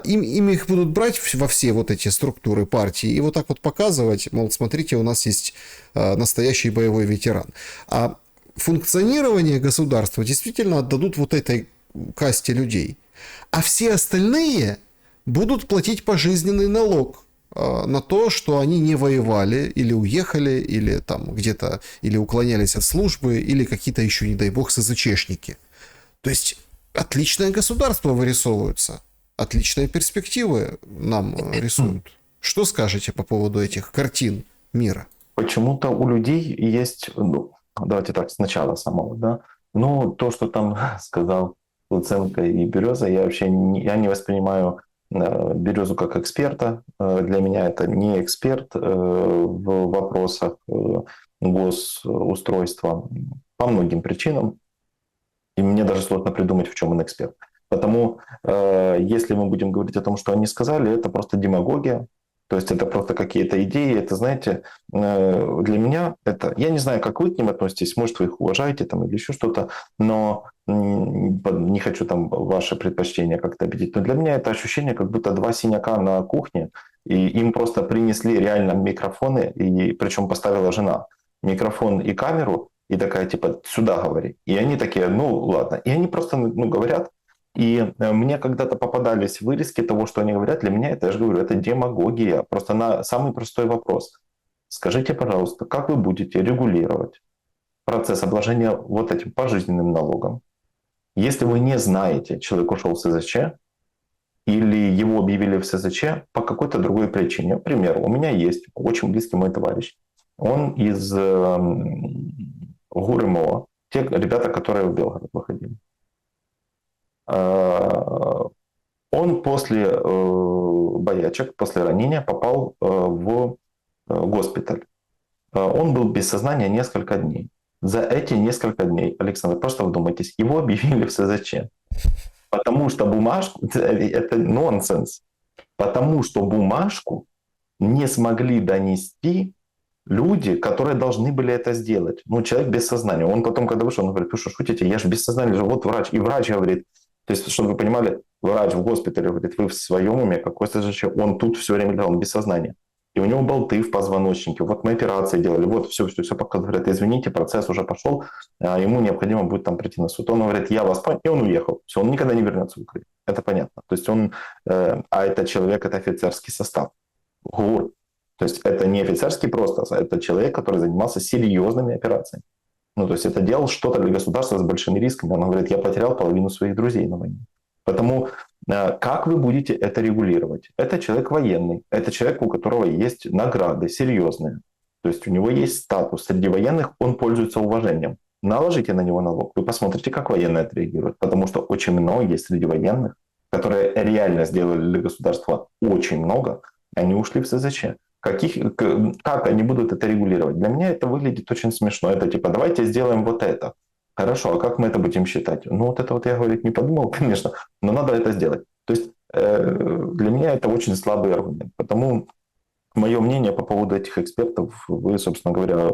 Им их будут брать во все вот эти структуры партии и вот так вот показывать, мол, смотрите, у нас есть настоящий боевой ветеран. А функционирование государства действительно отдадут вот этой касте людей. А все остальные будут платить пожизненный налог на то, что они не воевали, или уехали, или там где-то, или уклонялись от службы, или какие-то еще, не дай бог, СЗЧшники. То есть отличное государство вырисовывается, отличные перспективы нам рисуют. Что скажете по поводу этих картин мира? Почему-то у людей есть... Давайте так, сначала самого, да. Ну, то, что там сказал Луценко и Береза, я вообще не воспринимаю Березу как эксперта. Для меня это не эксперт в вопросах госустройства по многим причинам. И мне даже сложно придумать, в чем он эксперт. Потому, если мы будем говорить о том, что они сказали, это просто демагогия. То есть это просто какие-то идеи, это, знаете, для меня это... Я не знаю, как вы к ним относитесь, может, вы их уважаете там или еще что-то, но не хочу там ваши предпочтения как-то обидеть. Но для меня это ощущение, как будто два синяка на кухне, и им просто принесли реально микрофоны, и причем поставила жена микрофон и камеру, и такая, типа, сюда говори. И они такие, ну, ладно. И они просто, ну, говорят. И мне когда-то попадались вырезки того, что они говорят. Для меня это, я же говорю, это демагогия. Просто на самый простой вопрос. Скажите, пожалуйста, как вы будете регулировать процесс обложения вот этим пожизненным налогом, если вы не знаете, человек ушел в СЗЧ, или его объявили в СЗЧ по какой-то другой причине. Например, у меня есть очень близкий мой товарищ. Он из ГУР-МО, те ребята, которые в Белгород выходили. Он после боячек, после ранения попал в госпиталь. Он был без сознания несколько дней. За эти несколько дней, Александр, просто вдумайтесь, его объявили в СЗЧ. Потому что бумажку, это нонсенс, потому что бумажку не смогли донести люди, которые должны были это сделать. Ну, человек без сознания. Он потом, когда вышел, он говорит, вы что, шутите? Я же без сознания лежу. Вот врач. И врач говорит, то есть, чтобы вы понимали, врач в госпитале говорит, вы в своем уме, какой СЗЧ? Он тут все время лежал, он без сознания. И у него болты в позвоночнике. Вот мы операции делали, вот все показывает. Говорят, извините, процесс уже пошел, ему необходимо будет там прийти на суд. Он говорит, я вас понял, и он уехал. Все, он никогда не вернется в Украину. Это понятно. То есть он, а это человек, это офицерский состав. ГУР. То есть это не офицерский просто, а это человек, который занимался серьезными операциями. Ну, то есть это делал что-то для государства с большими рисками. Он говорит, я потерял половину своих друзей на войне. Потому как вы будете это регулировать? Это человек военный, это человек, у которого есть награды серьезные. То есть у него есть статус. Среди военных он пользуется уважением. Наложите на него налог, вы посмотрите, как военные отреагируют. Потому что очень многие среди военных, которые реально сделали для государства очень много, они ушли в СЗЧ. Как они будут это регулировать? Для меня это выглядит очень смешно. Это типа, давайте сделаем вот это. Хорошо, а как мы это будем считать? Ну, вот это вот я, говорить, не подумал, конечно, но надо это сделать. То есть для меня это очень слабый аргумент. Потому мое мнение по поводу этих экспертов вы, собственно говоря,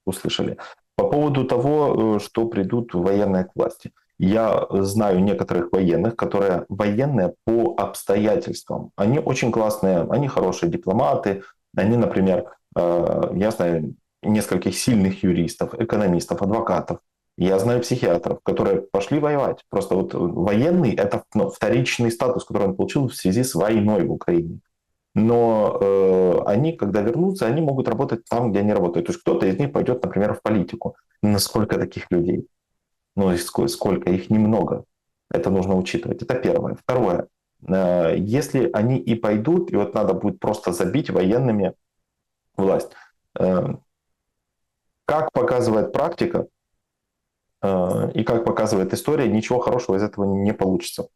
услышали. По поводу того, что придут военные к власти. Я знаю некоторых военных, которые военные по обстоятельствам. Они очень классные, они хорошие дипломаты. Они, например, я знаю нескольких сильных юристов, экономистов, адвокатов. Я знаю психиатров, которые пошли воевать. Просто вот военный – это вторичный статус, который он получил в связи с войной в Украине. Но они, когда вернутся, они могут работать там, где они работают. То есть кто-то из них пойдет, например, в политику. Насколько таких людей? Ну, и сколько? Их немного. Это нужно учитывать. Это первое. Второе. Если они и пойдут, и вот надо будет просто забить военными власть. Э, Как показывает практика и как показывает история, ничего хорошего из этого не получится.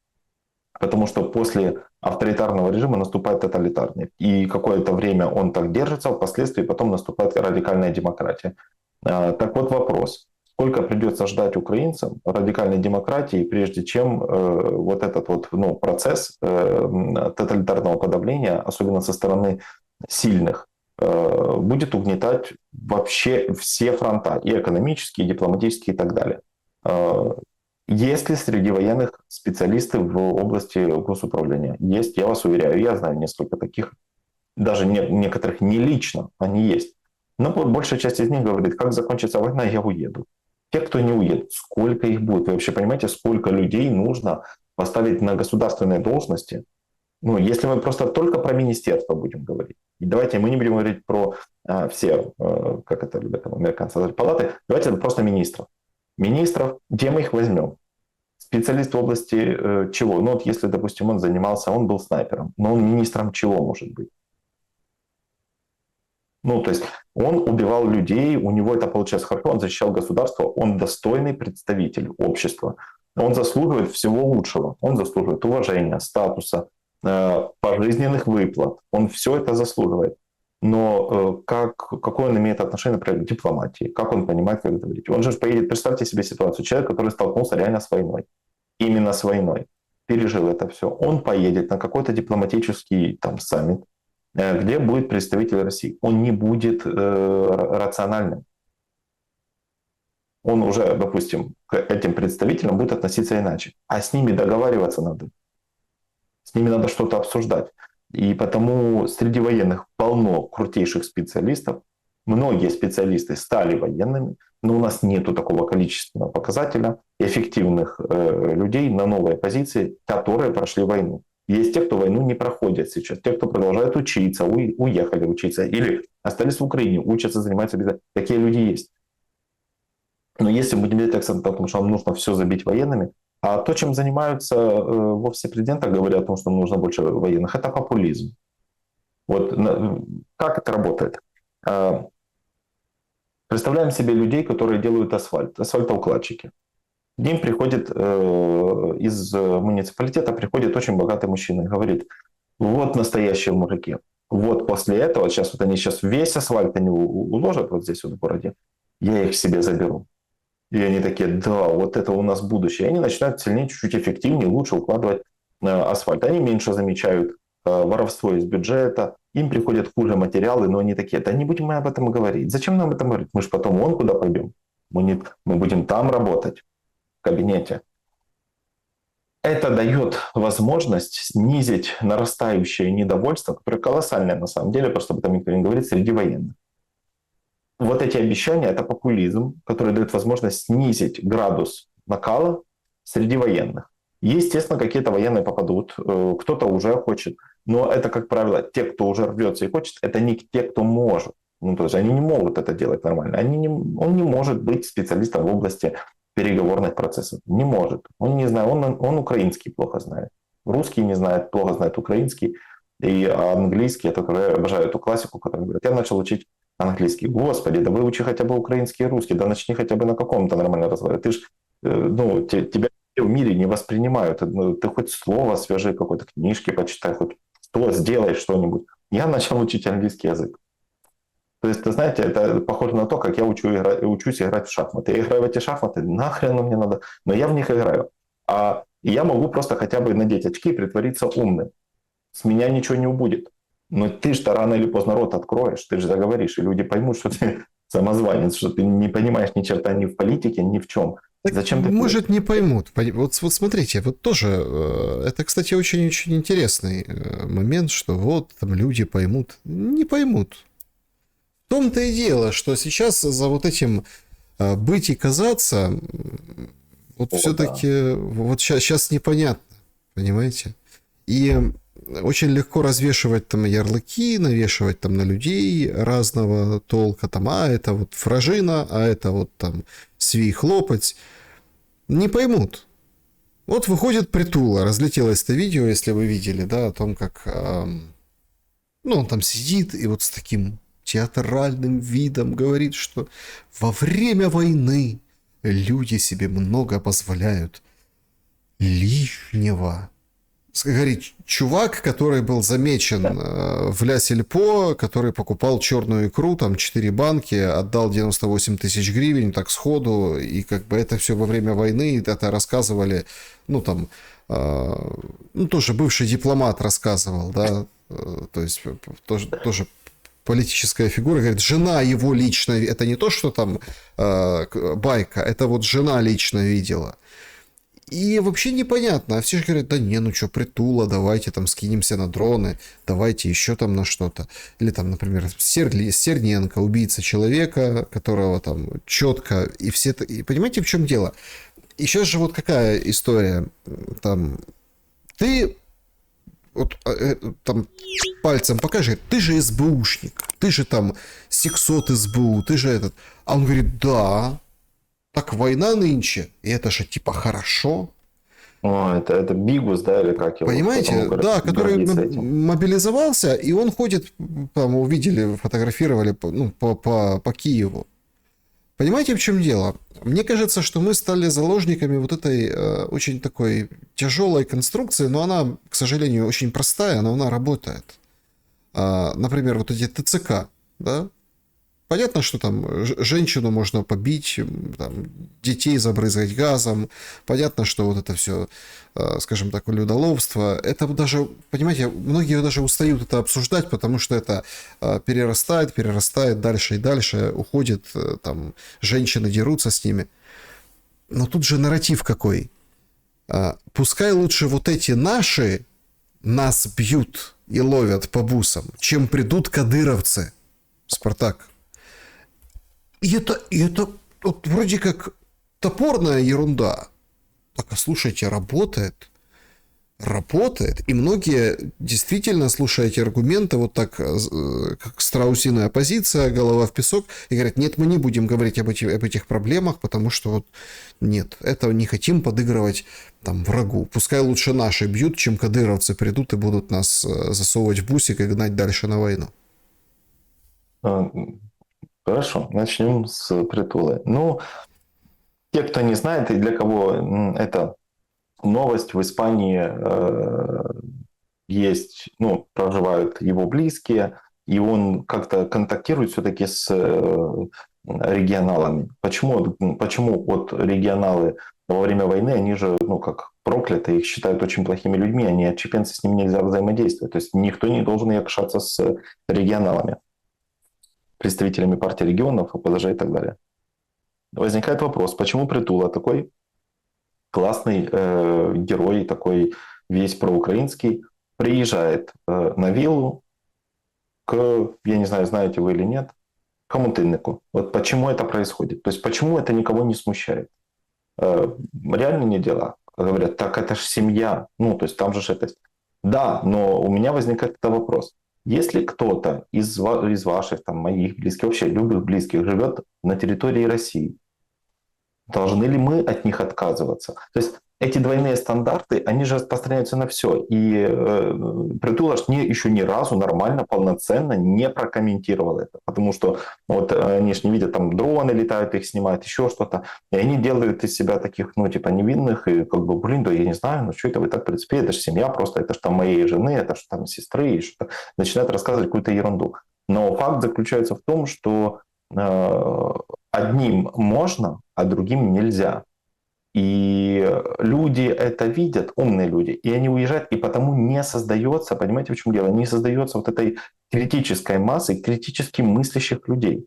Потому что после авторитарного режима наступает тоталитарный. И какое-то время он так держится, впоследствии потом наступает радикальная демократия. Так вот вопрос. Сколько придется ждать украинцам радикальной демократии, прежде чем вот этот вот, процесс тоталитарного подавления, особенно со стороны сильных, будет угнетать вообще все фронта, и экономические, и дипломатические, и так далее. Есть ли среди военных специалисты в области госуправления? Есть, я вас уверяю, я знаю несколько таких, даже некоторых не лично, они есть. Но большая часть из них говорит, как закончится война, я уеду. Те, кто не уедет, сколько их будет? Вы вообще понимаете, сколько людей нужно поставить на государственные должности? Ну, если мы просто только про министерство будем говорить, и давайте мы не будем говорить про все, как это любят там, американцы, палаты, давайте просто министров. Министров, где мы их возьмем? Специалист в области чего? Ну вот если, допустим, он был снайпером, но он министром чего может быть? Ну, то есть он убивал людей, у него это получилось хорошо, он защищал государство, он достойный представитель общества. Он заслуживает всего лучшего. Он заслуживает уважения, статуса, пожизненных выплат. Он все это заслуживает. Но какое он имеет отношение, например, к дипломатии? Как он понимает, как говорить? Он же поедет, представьте себе ситуацию, человек, который столкнулся реально с войной. Именно с войной. Пережил это все. Он поедет на какой-то дипломатический там саммит, где будет представитель России. Он не будет рациональным. Он уже, допустим, к этим представителям будет относиться иначе. А с ними договариваться надо. С ними надо что-то обсуждать. И потому среди военных полно крутейших специалистов. Многие специалисты стали военными, но у нас нет такого количественного показателя эффективных людей на новые позиции, которые прошли войну. Есть те, кто войну не проходят сейчас, те, кто продолжают учиться, уехали учиться или остались в Украине, учатся, занимаются бизнесом. Такие люди есть. Но если мы будем делать акцент на том, что нам нужно все забить военными, а то, чем занимаются в офисе президента, говоря о том, что нам нужно больше военных, это популизм. Вот как это работает? Представляем себе людей, которые делают асфальт, асфальтоукладчики. К ним приходит из муниципалитета приходит очень богатый мужчина и говорит: вот настоящие мужики. Вот после этого, они сейчас весь асфальт они уложат вот здесь вот в городе, я их себе заберу. И они такие: да, вот это у нас будущее. И они начинают сильнее, чуть-чуть эффективнее, лучше укладывать асфальт. Они меньше замечают воровство из бюджета, им приходят хуже материалы, но они такие: да не будем мы об этом говорить. Зачем нам об этом говорить? Мы же потом вон куда пойдем. Мы будем там работать, в кабинете. Это дает возможность снизить нарастающее недовольство, которое колоссальное на самом деле, просто об этом никто не говорит, среди военных. Вот эти обещания — это популизм, который дает возможность снизить градус накала среди военных. Естественно, какие-то военные попадут, кто-то уже хочет, но это, как правило, те, кто уже рвется и хочет, это не те, кто может. Ну, то есть они не могут это делать нормально. Он не может быть специалистом в области переговорных процессов. Не может. Он не знает, он украинский плохо знает. Русский не знает, плохо знает украинский. И английский, я обожаю эту классику, которая говорит: я начал учить английский. Господи, да выучи хотя бы украинский и русский, да начни хотя бы на каком-то нормально разговаривать. Ты ж, тебя в мире не воспринимают. Ты хоть слово свяжи, какой-то книжки почитай, хоть что, сделай что-нибудь. Я начал учить английский язык. То есть, знаете, это похоже на то, как я учусь играть в шахматы. Я играю в эти шахматы, нахрен мне надо, но я в них играю. И я могу просто хотя бы надеть очки и притвориться умным. С меня ничего не убудет. Но ты же рано или поздно рот откроешь, ты же заговоришь, и люди поймут, что ты самозванец, что ты не понимаешь ни черта ни в политике, ни в чем. Так, Зачем ты... может, не поймут. Вот смотрите, вот тоже, это, кстати, очень-очень интересный момент, что вот там люди поймут. Не поймут. В том-то и дело, что сейчас за вот этим быть и казаться, вот все-таки, да. Вот сейчас непонятно, понимаете? И очень легко развешивать там ярлыки, навешивать там на людей разного толка, там, а это вот вражина, а это вот там свій хлопець. Не поймут. Вот выходит Притула, разлетелось это видео, если вы видели, да, о том, как, ну, он там сидит и вот с таким театральным видом говорит, что во время войны люди себе много позволяют лишнего. Говорит, чувак, который был замечен в Ля Сельпо, который покупал черную икру, там 4 банки, отдал 98 тысяч гривен так сходу, и как бы это все во время войны, это рассказывали, ну там, ну тоже бывший дипломат рассказывал, да, то есть тоже политическая фигура, говорит, жена его лично, это не то, что там байка, это вот жена лично видела. И вообще непонятно. А все же говорят, да не, ну что, Притула, давайте там скинемся на дроны, давайте еще там на что-то. Или там, например, Серненко, убийца человека, которого там четко, и все... И понимаете, в чем дело? И сейчас же вот какая история. Там, ты вот там пальцем покажи, ты же СБУшник, ты же там сексот СБУ, ты же этот... А он говорит, да, так война нынче, и это же типа хорошо. О, это Бигус, да, или как его? Понимаете, да, который мобилизовался, и он ходит, там, увидели, фотографировали ну, по Киеву. Понимаете, в чем дело? Мне кажется, что мы стали заложниками вот этой очень такой тяжелой конструкции, но она, к сожалению, очень простая, но она работает. Например, вот эти ТЦК, да? Понятно, что там женщину можно побить, там, детей забрызгать газом. Понятно, что вот это все, скажем так, людоловство. Это даже, понимаете, многие даже устают это обсуждать, потому что это перерастает дальше и дальше, уходит, там, женщины дерутся с ними. Но тут же нарратив какой. Пускай лучше вот эти наши нас бьют и ловят по бусам, чем придут кадыровцы. Спартак. И это вот вроде как топорная ерунда. Так, а слушайте, работает. Работает. И многие действительно, слушая эти аргументы, вот так, как страусиная позиция, голова в песок, и говорят, нет, мы не будем говорить об этих проблемах, потому что вот нет, это не хотим подыгрывать там врагу. Пускай лучше наши бьют, чем кадыровцы придут и будут нас засовывать в бусик и гнать дальше на войну. Хорошо, начнем с Притулы. Ну, те, кто не знает, и для кого это новость, в Испании есть, ну, проживают его близкие, и он как-то контактирует все-таки с регионалами. Почему вот регионалы во время войны, они же, ну, как прокляты, их считают очень плохими людьми, они отчепенцы, с ними нельзя взаимодействовать. То есть никто не должен якшаться с регионалами, представителями партии регионов, ОПЗЖ и так далее. Возникает вопрос, почему Притула такой классный герой, такой весь проукраинский, приезжает на виллу к, я не знаю, знаете вы или нет, Хомутыннику. Вот почему это происходит? То есть почему это никого не смущает? Реально не дела. Говорят, так это же семья. Ну, то есть там же это... Да, но у меня возникает этот вопрос. Если кто-то из ваших, там, моих близких, вообще любых близких живет на территории России, должны ли мы от них отказываться? То есть эти двойные стандарты, они же распространяются на все. И Притула еще ни разу нормально, полноценно не прокомментировал это. Потому что вот они же не видят, там дроны летают, их снимают, еще что-то. И они делают из себя таких, ну, типа невинных. И как бы, блин, да я не знаю, ну что это вы так, в принципе, это же семья просто, это же там моей жены, это же там сестры. И что-то. Начинают рассказывать какую-то ерунду. Но факт заключается в том, что одним можно, а другим нельзя. И люди это видят, умные люди, и они уезжают, и потому не создается, понимаете, в чем дело, не создается вот этой критической массы, критически мыслящих людей.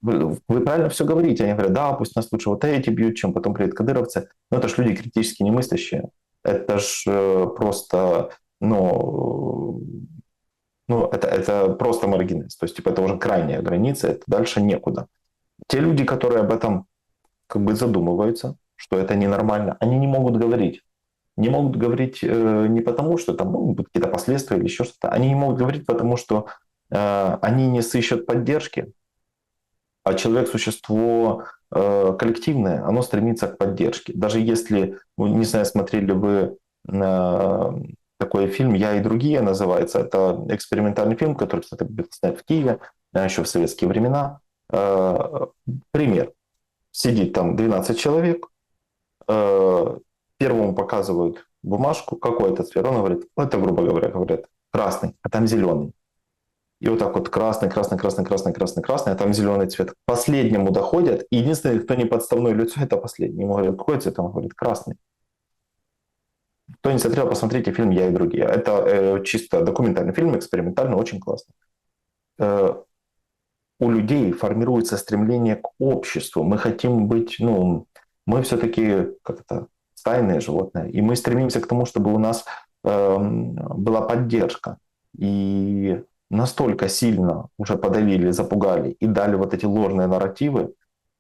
Вы правильно все говорите, они говорят, да, пусть нас лучше вот эти бьют, чем потом приедут кадыровцы, но это же люди критически не мыслящие, это же просто, это просто маргинальность, то есть типа это уже крайняя граница, это дальше некуда. Те люди, которые об этом как бы задумываются, что это ненормально, они не могут говорить. не могут говорить не потому, что там могут быть какие-то последствия или еще что-то. Они не могут говорить, потому что они не сыщут поддержки, а человек– существо коллективное, оно стремится к поддержке. Даже если, ну, не знаю, смотрели вы такой фильм «Я и другие» называется. Это экспериментальный фильм, который, кстати, был снят в Киеве еще в советские времена. Пример. Сидит там 12 человек, первому показывают бумажку, какой это цвет, он говорит, ну, это, грубо говоря, говорят, красный, а там зеленый. И вот так вот красный, красный, красный, красный, красный, красный, а там зеленый цвет. К последнему доходят, и единственный, кто не подставное лицо, это последний. Ему говорят, какой цвет? Он говорит, красный. Кто не смотрел, посмотрите фильм «Я и другие». Это чисто документальный фильм, экспериментальный, очень классный. У людей формируется стремление к обществу. Мы хотим быть, ну, мы все-таки как-то стайные животные, и мы стремимся к тому, чтобы у нас была поддержка. И настолько сильно уже подавили, запугали и дали вот эти ложные нарративы,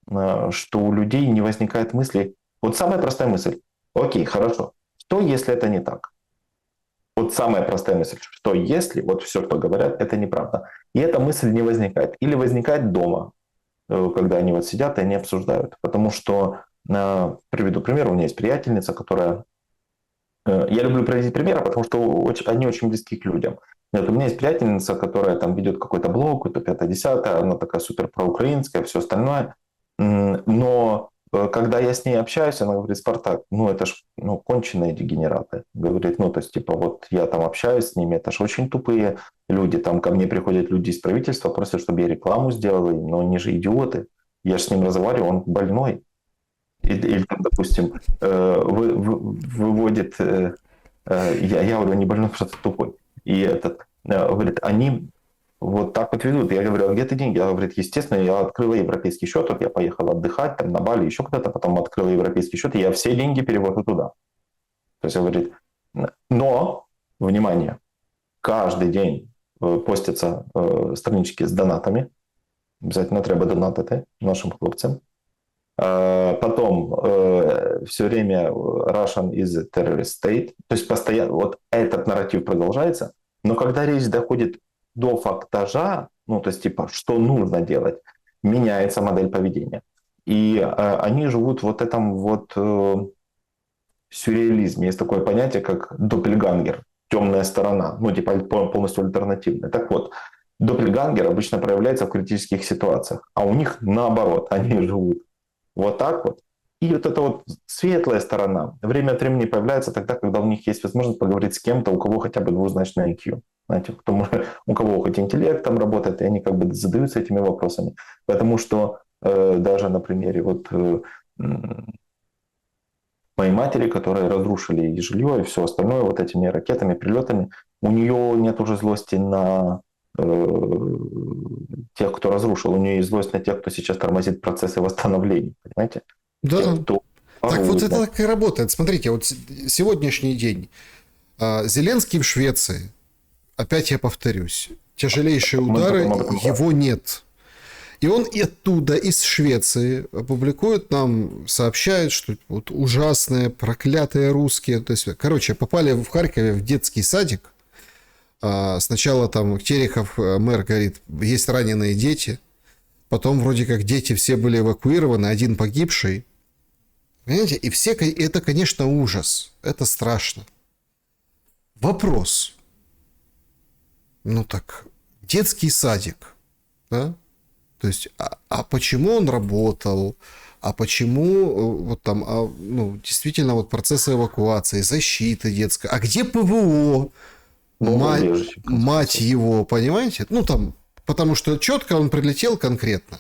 что у людей не возникает мысли. Вот самая простая мысль. Окей, хорошо. Что, если это не так? Вот самая простая мысль, что если вот все, что говорят, это неправда. И эта мысль не возникает. Или возникает дома, когда они вот сидят и они обсуждают. Потому что, приведу пример, у меня есть приятельница, которая... Я люблю приводить примеры, потому что они очень близки к людям. Вот у меня есть приятельница, которая там ведет какой-то блог, то 5-10, она такая супер проукраинская, все остальное. Но когда я с ней общаюсь, она говорит, Спартак, ну это ж ну, конченые дегенераты. Говорит, ну то есть типа вот я там общаюсь с ними, это ж очень тупые люди. Там ко мне приходят люди из правительства, просят, чтобы я рекламу сделал, но они же идиоты. Я же с ним разговариваю, он больной. Или там, допустим, выводит, я говорю, не больной, просто тупой. И этот говорит, они вот так вот ведут. Я говорю, а где ты деньги? Она говорит, естественно, я открыла европейский счет, вот я поехала отдыхать там на Бали, еще куда-то, потом открыла европейский счет, и я все деньги перевожу туда. То есть, говорит, но, внимание, каждый день постятся странички с донатами, обязательно треба донатити нашим хлопцам. Потом все время Russian is a terrorist state. То есть постоянно вот этот нарратив продолжается. Но когда речь доходит до фактажа, ну то есть типа что нужно делать, меняется модель поведения. И они живут в вот этом вот сюрреализме. Есть такое понятие, как доппельгангер, темная сторона, ну типа полностью альтернативная. Так вот, доппельгангер обычно проявляется в критических ситуациях, а у них наоборот, они живут вот так вот. И вот эта вот светлая сторона время от времени появляется тогда, когда у них есть возможность поговорить с кем-то, у кого хотя бы двузначный IQ. Знаете, у кого хоть интеллект там работает, и они как бы задаются этими вопросами. Потому что даже на примере вот моей матери, которые разрушили и жилье, и все остальное вот этими ракетами, прилетами, у нее нет уже злости на тех, кто разрушил. У нее есть злость на тех, кто сейчас тормозит процессы восстановления. Понимаете? Да. Тех, кто так вот это так и работает. Смотрите, вот сегодняшний день. Зеленский в Швеции. Опять я повторюсь. Тяжелейшие удары, его нет. И он и оттуда, из Швеции, публикует нам, сообщает, что вот ужасные, проклятые русские. То есть, короче, попали в Харькове в детский садик. Сначала там Терехов, мэр, говорит, есть раненые дети. Потом вроде как дети все были эвакуированы, один погибший. Понимаете? И все, это, конечно, ужас. Это страшно. Вопрос. Ну так, детский садик, да? То есть, а почему он работал? А почему вот там, ну, действительно, вот процессы эвакуации, защиты детской? А где ПВО? Мать его, понимаете? Ну, там, потому что четко он прилетел конкретно.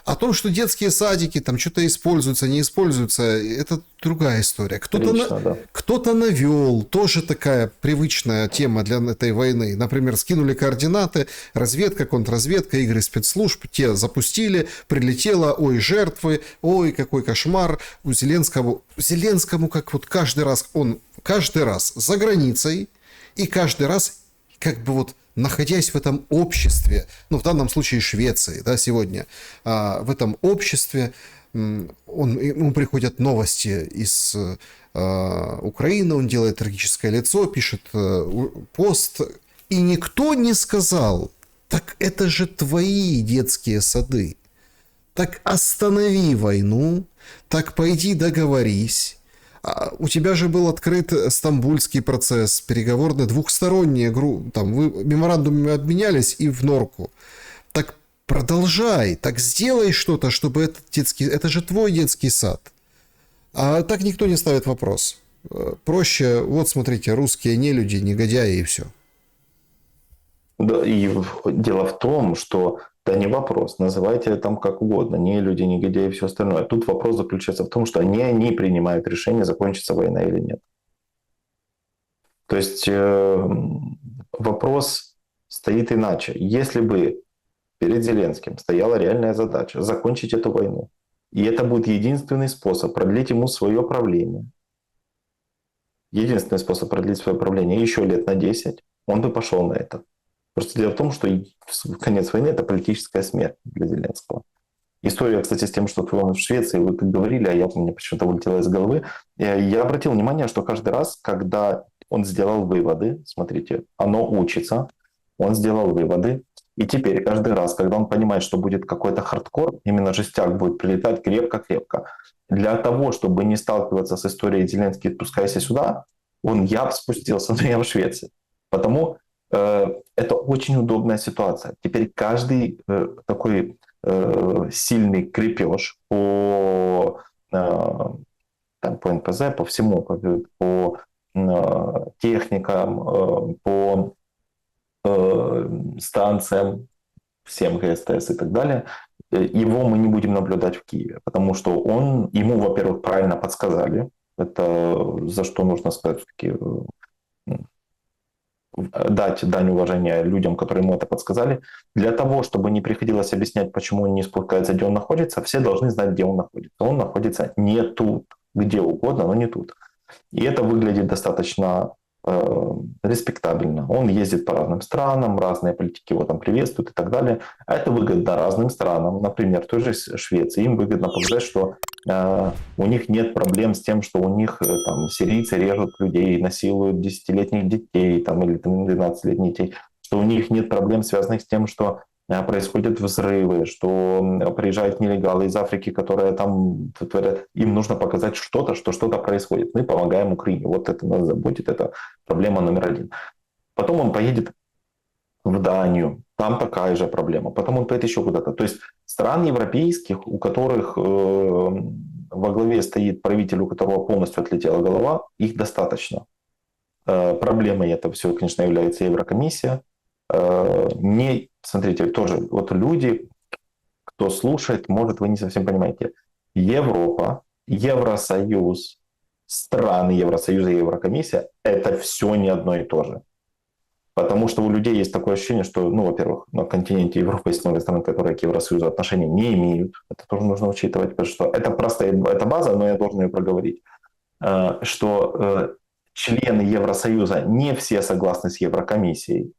О том, что детские садики там что-то используются, не используются, это другая история. Кто-то навел, тоже такая привычная тема для этой войны. Например, скинули координаты, разведка, контрразведка, игры спецслужб, те запустили, прилетело, ой, жертвы, ой, какой кошмар. У Зеленскому как вот каждый раз за границей, и каждый раз как бы вот находясь в этом обществе, ну, в данном случае Швеции, да, сегодня, в этом обществе ему приходят новости из Украины, он делает трагическое лицо, пишет пост, и никто не сказал, так это же твои детские сады, так останови войну, так пойди договорись. У тебя же был открыт стамбульский процесс, переговорный, двухсторонние, там вы меморандумами обменялись и в норку. Так продолжай, так сделай что-то, чтобы этот детский... Это же твой детский сад. А так никто не ставит вопрос. Проще, вот смотрите, русские нелюди, негодяи и все. Да, и дело в том, что да не вопрос, называйте там как угодно, не люди, негодяи и все остальное. Тут вопрос заключается в том, что они принимают решение, закончится война или нет. То есть вопрос стоит иначе. Если бы перед Зеленским стояла реальная задача закончить эту войну, и это будет единственный способ продлить ему свое правление, единственный способ продлить свое правление еще лет на 10, он бы пошел на это. Просто дело в том, что конец войны – это политическая смерть для Зеленского. История, кстати, с тем, что он в Швеции, вы как говорили, а я мне почему-то вылетело из головы. Я обратил внимание, что каждый раз, когда он сделал выводы, смотрите, оно учится, он сделал выводы, и теперь каждый раз, когда он понимает, что будет какой-то хардкор, именно жестяк будет прилетать крепко-крепко, для того, чтобы не сталкиваться с историей Зеленский, спускайся сюда, я спустился, но я в Швеции. Потому это очень удобная ситуация. Теперь каждый такой сильный крепеж по НПЗ, по всему, по техникам, по станциям, всем ГСТС и так далее, его мы не будем наблюдать в Киеве, потому что ему, во-первых, правильно подсказали, это за что нужно сказать все-таки, дать дань уважения людям, которые ему это подсказали. Для того, чтобы не приходилось объяснять, почему он не спускается, где он находится, все должны знать, где он находится. Он находится не тут, где угодно, но не тут. И это выглядит достаточно респектабельно. Он ездит по разным странам, разные политики его там приветствуют и так далее. А это выгодно разным странам. Например, в той же Швеции им выгодно показать, что у них нет проблем с тем, что у них там сирийцы режут людей, насилуют 10-летних детей там, или 12-летних детей, что у них нет проблем, связанных с тем, что происходят взрывы, что приезжают нелегалы из Африки, которые там творят. Им нужно показать что-то, что что-то происходит. Мы помогаем Украине. Вот это нас заботит, это проблема номер один. Потом он поедет в Данию, там такая же проблема. Потом он поедет еще куда-то. То есть стран европейских, у которых во главе стоит правитель, у которого полностью отлетела голова, их достаточно. Проблемой это все, конечно, является Еврокомиссия. Смотрите, тоже вот люди, кто слушает, может, вы не совсем понимаете. Европа, Евросоюз, страны Евросоюза и Еврокомиссия – это все не одно и то же. Потому что у людей есть такое ощущение, что, во-первых, на континенте Европы есть много стран, которые к Евросоюзу отношения не имеют. Это тоже нужно учитывать, потому что это просто это база, но я должен ее проговорить. Что члены Евросоюза не все согласны с Еврокомиссией.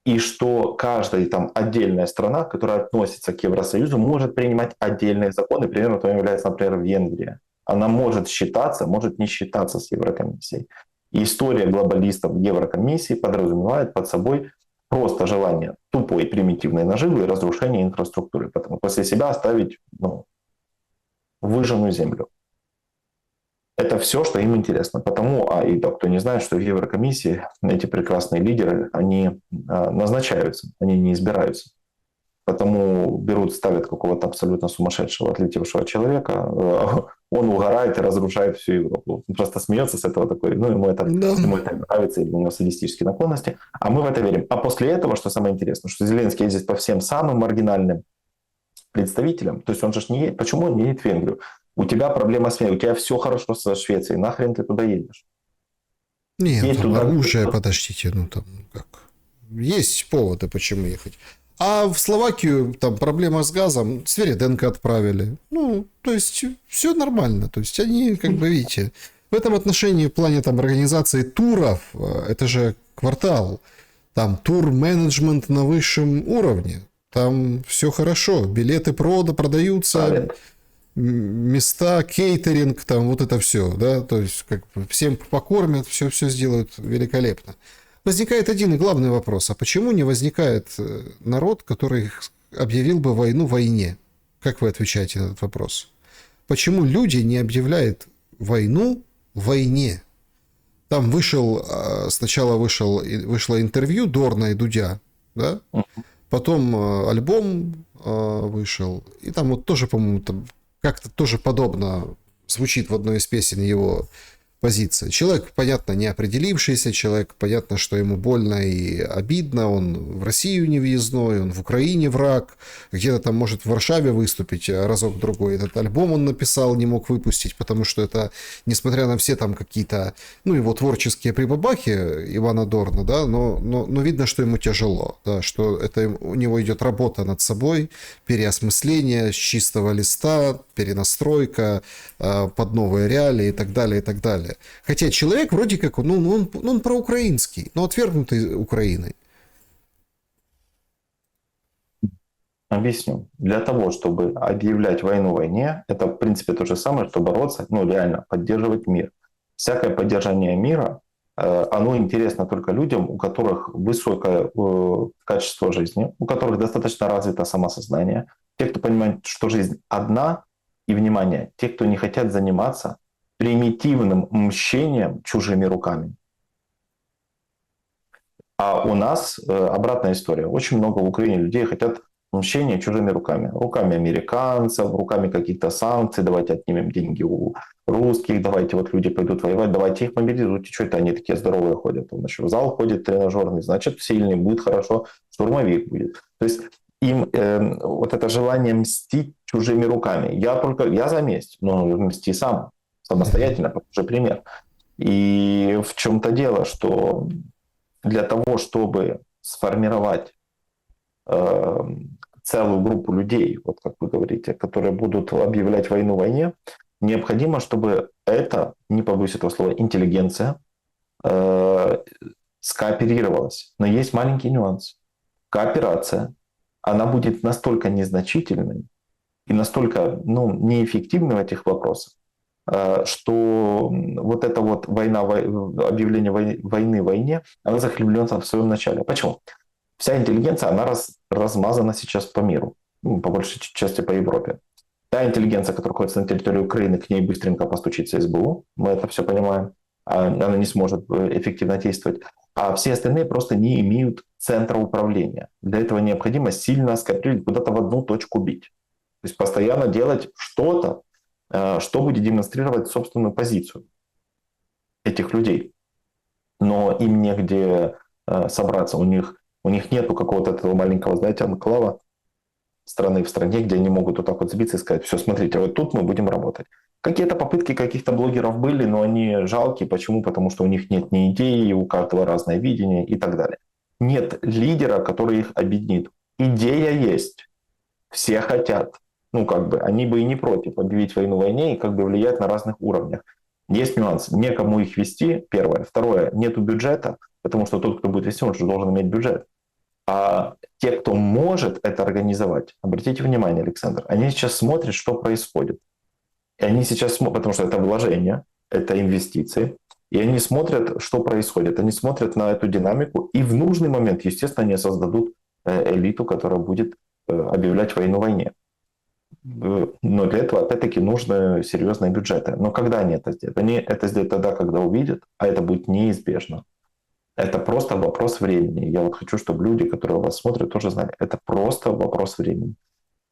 И что каждая там отдельная страна, которая относится к Евросоюзу, может принимать отдельные законы. Примером тому является, например, Венгрия. Она может считаться, может не считаться с Еврокомиссией. И история глобалистов в Еврокомиссии подразумевает под собой просто желание тупой примитивной наживы и разрушения инфраструктуры. Потому после себя оставить выжженную землю. Это все, что им интересно. Потому, и кто не знает, что в Еврокомиссии эти прекрасные лидеры, они назначаются, они не избираются. Потому ставят какого-то абсолютно сумасшедшего, отлетевшего человека, он угорает и разрушает всю Европу. Он просто смеется с этого такой, ему это нравится, или у него садистические наклонности. А мы в это верим. А после этого, что самое интересное, что Зеленский ездит по всем самым маргинальным представителям, то есть он же не едет. Почему он не едет в Венгрию? У тебя проблема с Венгрией, у тебя все хорошо со Швецией, нахрен ты туда едешь? Нет, оружие, подождите, там как. Есть поводы, почему ехать. А в Словакию там проблема с газом, Свериденко отправили. То есть все нормально. То есть они, как бы видите, в этом отношении в плане там организации туров, это же квартал, там тур-менеджмент на высшем уровне. Там все хорошо, билеты продаются. места, кейтеринг, там вот это все, да, то есть как бы всем покормят, все сделают великолепно. Возникает один и главный вопрос, а почему не возникает народ, который объявил бы войну войне? Как вы отвечаете на этот вопрос? Почему люди не объявляют войну войне? Там вышло интервью Дорна и Дудя, да? Потом альбом вышел, и там вот тоже, по-моему, там как-то тоже подобно звучит в одной из песен его позиция. Человек, понятно, не определившийся, человек, понятно, что ему больно и обидно, он в Россию не въездной, он в Украине враг, где-то там может в Варшаве выступить разок-другой. Этот альбом он написал, не мог выпустить, потому что это, несмотря на все там какие-то, ну, его творческие прибабахи Ивана Дорна, да, но видно, что ему тяжело, да, что это у него идет работа над собой, переосмысление с чистого листа, перенастройка под новые реалии и так далее, и так далее. Хотя человек вроде как, он проукраинский, но отвергнутый Украиной. Объясню. Для того, чтобы объявлять войну войне, это, в принципе, то же самое, что бороться, ну, реально, поддерживать мир. Всякое поддержание мира, оно интересно только людям, у которых высокое качество жизни, у которых достаточно развито самосознание, те, кто понимает, что жизнь одна, и, внимание, те, кто не хотят заниматься примитивным мщением чужими руками. А у нас обратная история. Очень много в Украине людей хотят мщения чужими руками. Руками американцев, руками каких-то санкций. Давайте отнимем деньги у русских, давайте вот люди пойдут воевать, давайте их мобилизуйте. Что это они такие здоровые ходят? Он еще в зал ходит тренажерный, значит сильный, будет хорошо, штурмовик будет. То есть им вот это желание мстить чужими руками. Я за месть, но мсти сам, самостоятельно, покажи пример. И в чем-то дело, что для того, чтобы сформировать целую группу людей, вот как вы говорите, которые будут объявлять войну войне, необходимо, чтобы это, не побоюсь этого слова, интеллигенция скооперировалась. Но есть маленький нюанс. Кооперация, она будет настолько незначительной и настолько неэффективной в этих вопросах, что вот эта вот война, объявление войны войне, она захлебнется в своем начале. Почему? Вся интеллигенция, она размазана сейчас по миру, по большей части по Европе. Та интеллигенция, которая находится на территории Украины, к ней быстренько постучится СБУ, мы это все понимаем, она не сможет эффективно действовать. А все остальные просто не имеют центра управления. Для этого необходимо сильно скооперировать, куда-то в одну точку бить. То есть постоянно делать что-то, что будет демонстрировать собственную позицию этих людей. Но им негде собраться, у них нету какого-то этого маленького, знаете, анклава страны в стране, где они могут вот так вот сбиться и сказать: все, смотрите, вот тут мы будем работать. Какие-то попытки каких-то блогеров были, но они жалкие. Почему? Потому что у них нет ни идеи, у каждого разное видение и так далее. Нет лидера, который их объединит. Идея есть, все хотят. Они бы и не против объявить войну войне и влиять на разных уровнях. Есть нюанс. Некому их вести, первое. Второе, нету бюджета, потому что тот, кто будет вести, он же должен иметь бюджет. А те, кто может это организовать, обратите внимание, Александр, они сейчас смотрят, что происходит. И они сейчас смотрят, потому что это вложение, это инвестиции, и они смотрят, что происходит. Они смотрят на эту динамику, и в нужный момент, естественно, они создадут элиту, которая будет объявлять войну войне. Но для этого, опять-таки, нужны серьезные бюджеты. Но когда они это сделают? Они это сделают тогда, когда увидят, а это будет неизбежно. Это просто вопрос времени. Я вот хочу, чтобы люди, которые вас смотрят, тоже знали. Это просто вопрос времени.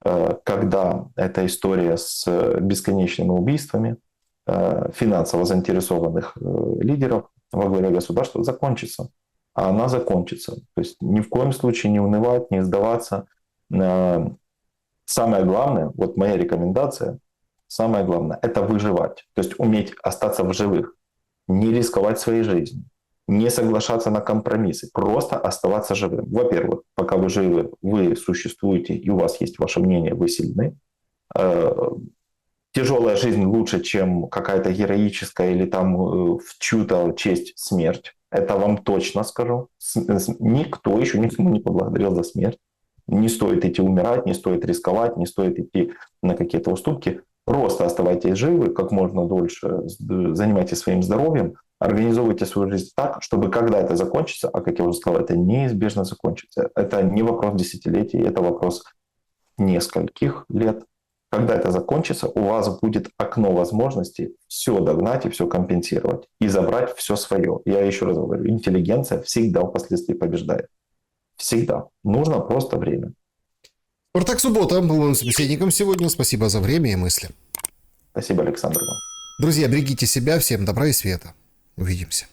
Когда эта история с бесконечными убийствами финансово заинтересованных лидеров во главе государства закончится. А она закончится. То есть ни в коем случае не унывать, не сдаваться. Самое главное, вот моя рекомендация, самое главное, это выживать. То есть уметь остаться в живых, не рисковать своей жизнью, не соглашаться на компромиссы, просто оставаться живым. Во-первых, пока вы живы, вы существуете, и у вас есть ваше мнение, вы сильны. Тяжелая жизнь лучше, чем какая-то героическая или там в чью-то честь смерть. Это вам точно скажу. Никто еще никому не поблагодарил за смерть. Не стоит идти умирать, не стоит рисковать, не стоит идти на какие-то уступки. Просто оставайтесь живы как можно дольше, занимайтесь своим здоровьем, организовывайте свою жизнь так, чтобы когда это закончится, а как я уже сказал, это неизбежно закончится. Это не вопрос десятилетий, это вопрос нескольких лет. Когда это закончится, у вас будет окно возможностей все догнать и все компенсировать. И забрать все свое. Я еще раз говорю, интеллигенция всегда впоследствии побеждает. Всегда. Нужно просто время. Спартак Суббота был моим собеседником сегодня. Спасибо за время и мысли. Спасибо, Александр. Друзья, берегите себя. Всем добра и света. Увидимся.